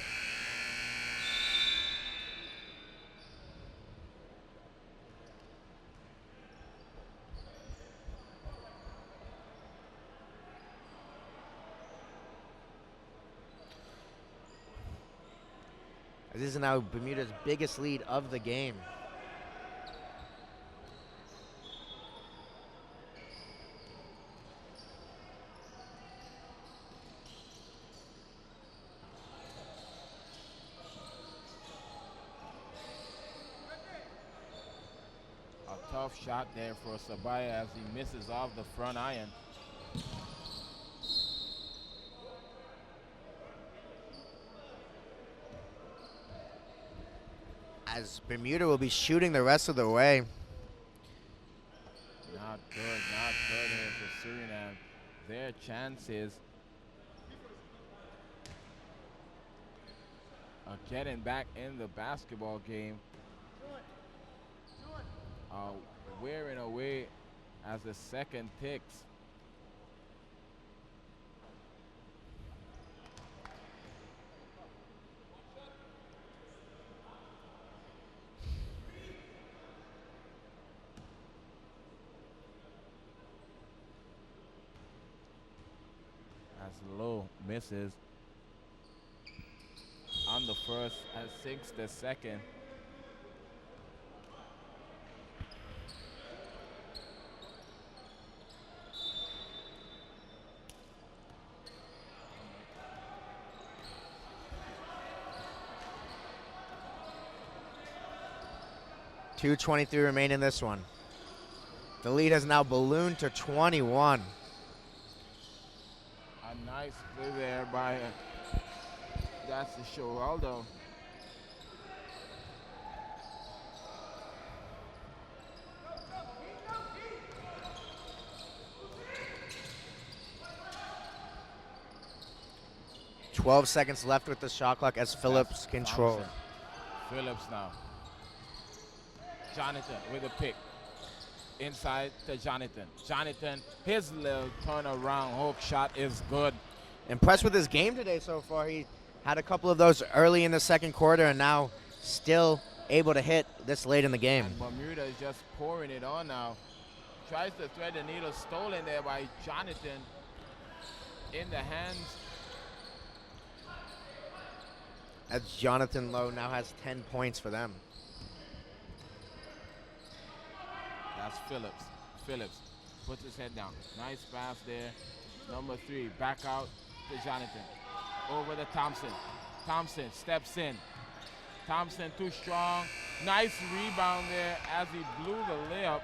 This is now Bermuda's biggest lead of the game.
A tough shot there for Sabaya as he misses off the front iron.
As Bermuda will be shooting the rest of the way.
Not good here for Suriname. Their chances of getting back in the basketball game are wearing away as the second ticks. As Low misses on the first and sinks the second.
.223 remain in this one. The lead has now ballooned to 21.
A nice play there by that's the Showaldo.
.12 seconds left with the shot clock as Phillips controls.
Phillips now. Jonathan with a pick. Inside to Jonathan. Jonathan, his little turnaround hook shot is good.
Impressed with his game today so far. He had a couple of those early in the second quarter and now still able to hit this late in the game.
And Bermuda is just pouring it on now. Tries to thread the needle, stolen there by Jonathan. In the hands.
As Jonathan Lowe now has 10 points for them.
That's Phillips. Phillips puts his head down. Nice pass there. Number 3, back out to Jonathan. Over to Thompson. Thompson steps in. Thompson too strong. Nice rebound there as he blew the layup.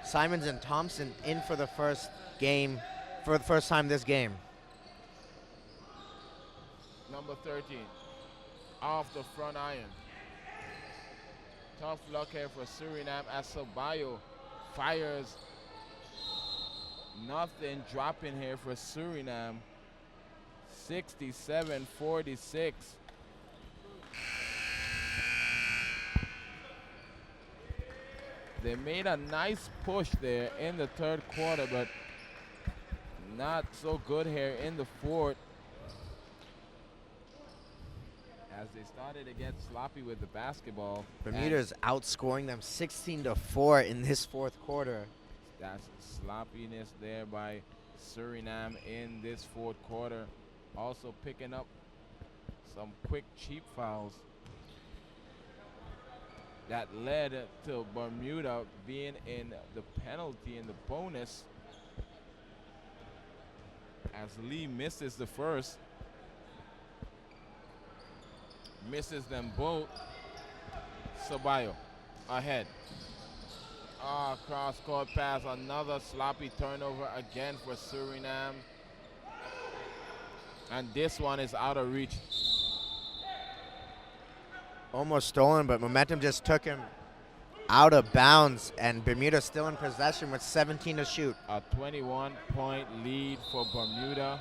Simons and Thompson in for the first time this game.
Number 13, off the front iron. Tough luck here for Suriname as Sabayo fires. Nothing dropping here for Suriname. 67-46. They made a nice push there in the third quarter, but not so good here in the fourth. As they started to get sloppy with the basketball.
Bermuda's outscoring them 16-4 in this fourth quarter.
That's sloppiness there by Suriname in this fourth quarter, also picking up some quick cheap fouls that led to Bermuda being in the penalty in the bonus as Lee misses the first, misses them both. Ceballo ahead. Cross-court pass, another sloppy turnover again for Suriname. And this one is out of reach.
Almost stolen, but momentum just took him out of bounds, and Bermuda still in possession with 17 to shoot.
A 21-point lead for Bermuda.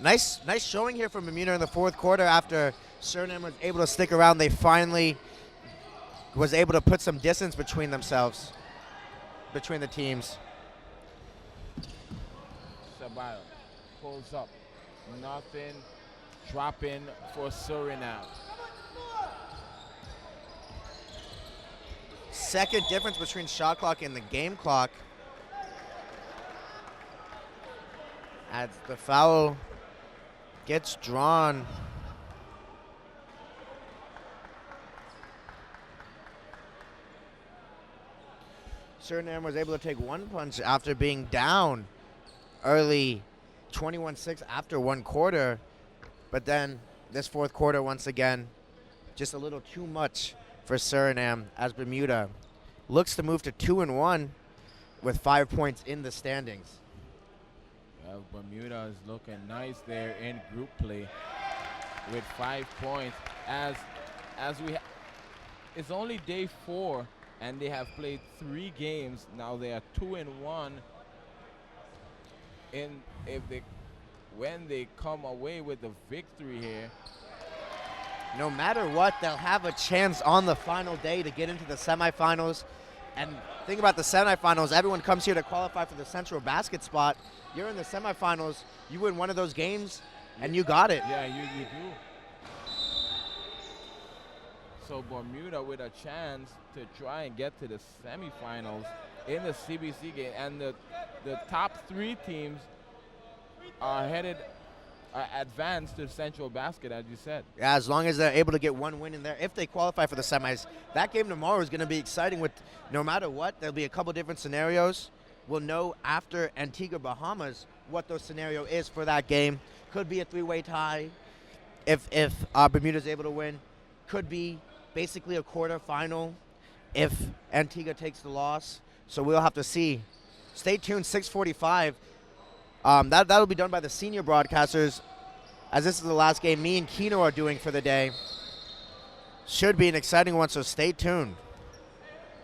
Nice showing here from Bermuda in the fourth quarter. After Suriname was able to stick around, they finally was able to put some distance between themselves, between the teams.
Ceballo pulls up. Nothing dropping for Suriname.
Second difference between shot clock and the game clock. As the foul gets drawn. Suriname was able to take one punch after being down early 21-6 after one quarter. But then this fourth quarter, once again, just a little too much for Suriname as Bermuda looks to move to 2-1 with 5 points in the standings.
Well, Bermuda is looking nice there in group play with 5 points. It's only day 4 and they have played 3 games. Now they are 2-1. When they come away with the victory here,
no matter what, they'll have a chance on the final day to get into the semifinals. And think about the semifinals. Everyone comes here to qualify for the central basket spot. You're in the semifinals. You win one of those games, and you got it.
Yeah, you do. So Bermuda with a chance to try and get to the semifinals in the CBC game. And the top 3 teams are advanced to the central basket, as you said.
Yeah, as long as they're able to get one win in there, if they qualify for the semis. That game tomorrow is going to be exciting. With no matter what, there'll be a couple different scenarios. We'll know after Antigua, Bahamas, what the scenario is for that game. Could be a 3-way tie if Bermuda's able to win. Could be basically a quarterfinal if Antigua takes the loss. So we'll have to see. Stay tuned, 6:45. That'll be done by the senior broadcasters, as this is the last game me and Kino are doing for the day. Should be an exciting one, so stay tuned.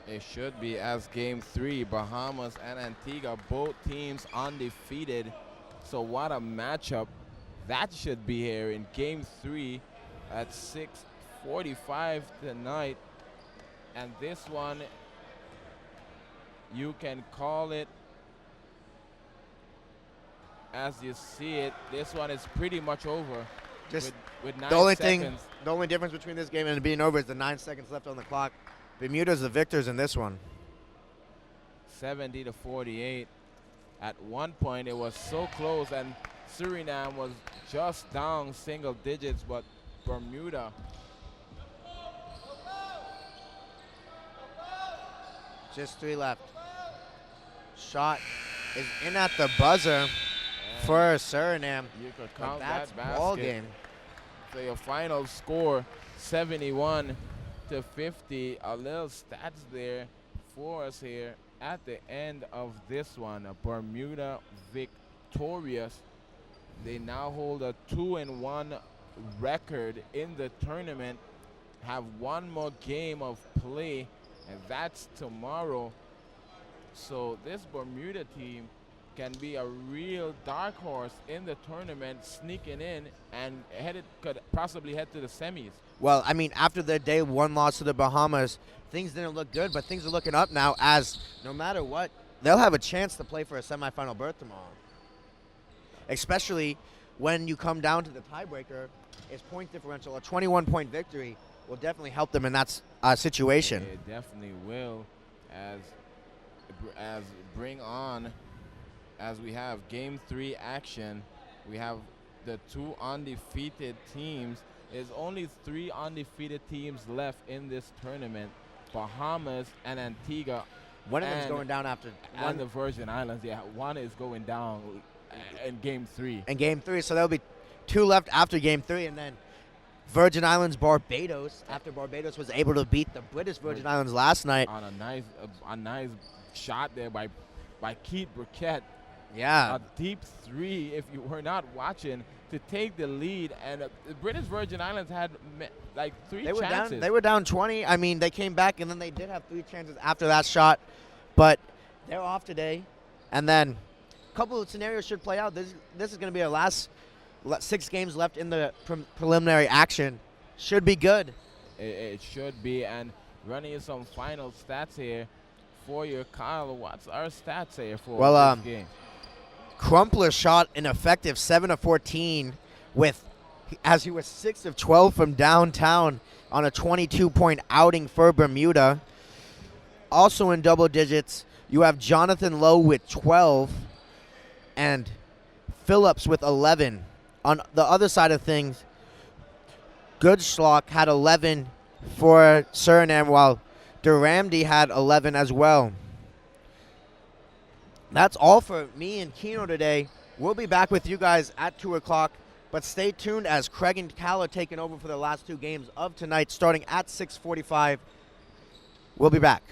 It should be, as game 3, Bahamas and Antigua, both teams undefeated. So what a matchup that should be here in game 3 at 6:45 tonight. And this one, you can call it as you see it. This one is pretty much over.
Just
with 9
the
seconds.
only difference between this game and it being over is the 9 seconds left on the clock. Bermuda's the victors in this one.
70-48. At one point, it was so close, and Suriname was just down single digits, but Bermuda.
Just 3 left. Shot is in at the buzzer for Suriname.
You could count
that's
that basket.
ball game.
So your final score, 71-50. A little stats there for us here at the end of this one. Bermuda victorious. They now hold a 2-1 record in the tournament. Have one more game of play, and that's tomorrow. So this Bermuda team can be a real dark horse in the tournament, sneaking in and could possibly head to the semis.
Well, I mean, after their day 1 loss to the Bahamas, things didn't look good, but things are looking up now, as no matter what, they'll have a chance to play for a semifinal berth tomorrow. Especially when you come down to the tiebreaker, it's point differential. A 21-point victory will definitely help them in that situation.
It definitely will, as bring on as we have Game 3 action. We have the 2 undefeated teams. There's only 3 undefeated teams left in this tournament. Bahamas and Antigua.
One of them's
and-
going down after
And the Virgin Islands. Yeah, one is going down in Game 3.
in Game 3. So there'll be 2 left after Game 3, and then Virgin Islands, Barbados. After Barbados was able to beat the British Virgin Islands last night.
On a nice shot there by Keith Burkett.
Yeah.
A deep 3, if you were not watching, to take the lead. And the British Virgin Islands had like 3 chances.
They were down 20. I mean, they came back, and then they did have 3 chances after that shot. But they're off today. And then a couple of scenarios should play out. This is going to be our last 6 games left in the preliminary action. Should be good.
It should be. And running you some final stats here for you, Kyle. What's our stats here for this game?
Crumpler shot an effective 7 of 14 as he was 6 of 12 from downtown on a 22-point outing for Bermuda. Also in double digits, you have Jonathan Lowe with 12 and Phillips with 11. On the other side of things, Goodschlock had 11 for Surinam, while Duramdi had 11 as well. That's all for me and Keno today. We'll be back with you guys at 2 o'clock, but stay tuned as Craig and Cal are taking over for the last 2 games of tonight, starting at 6:45. We'll be back.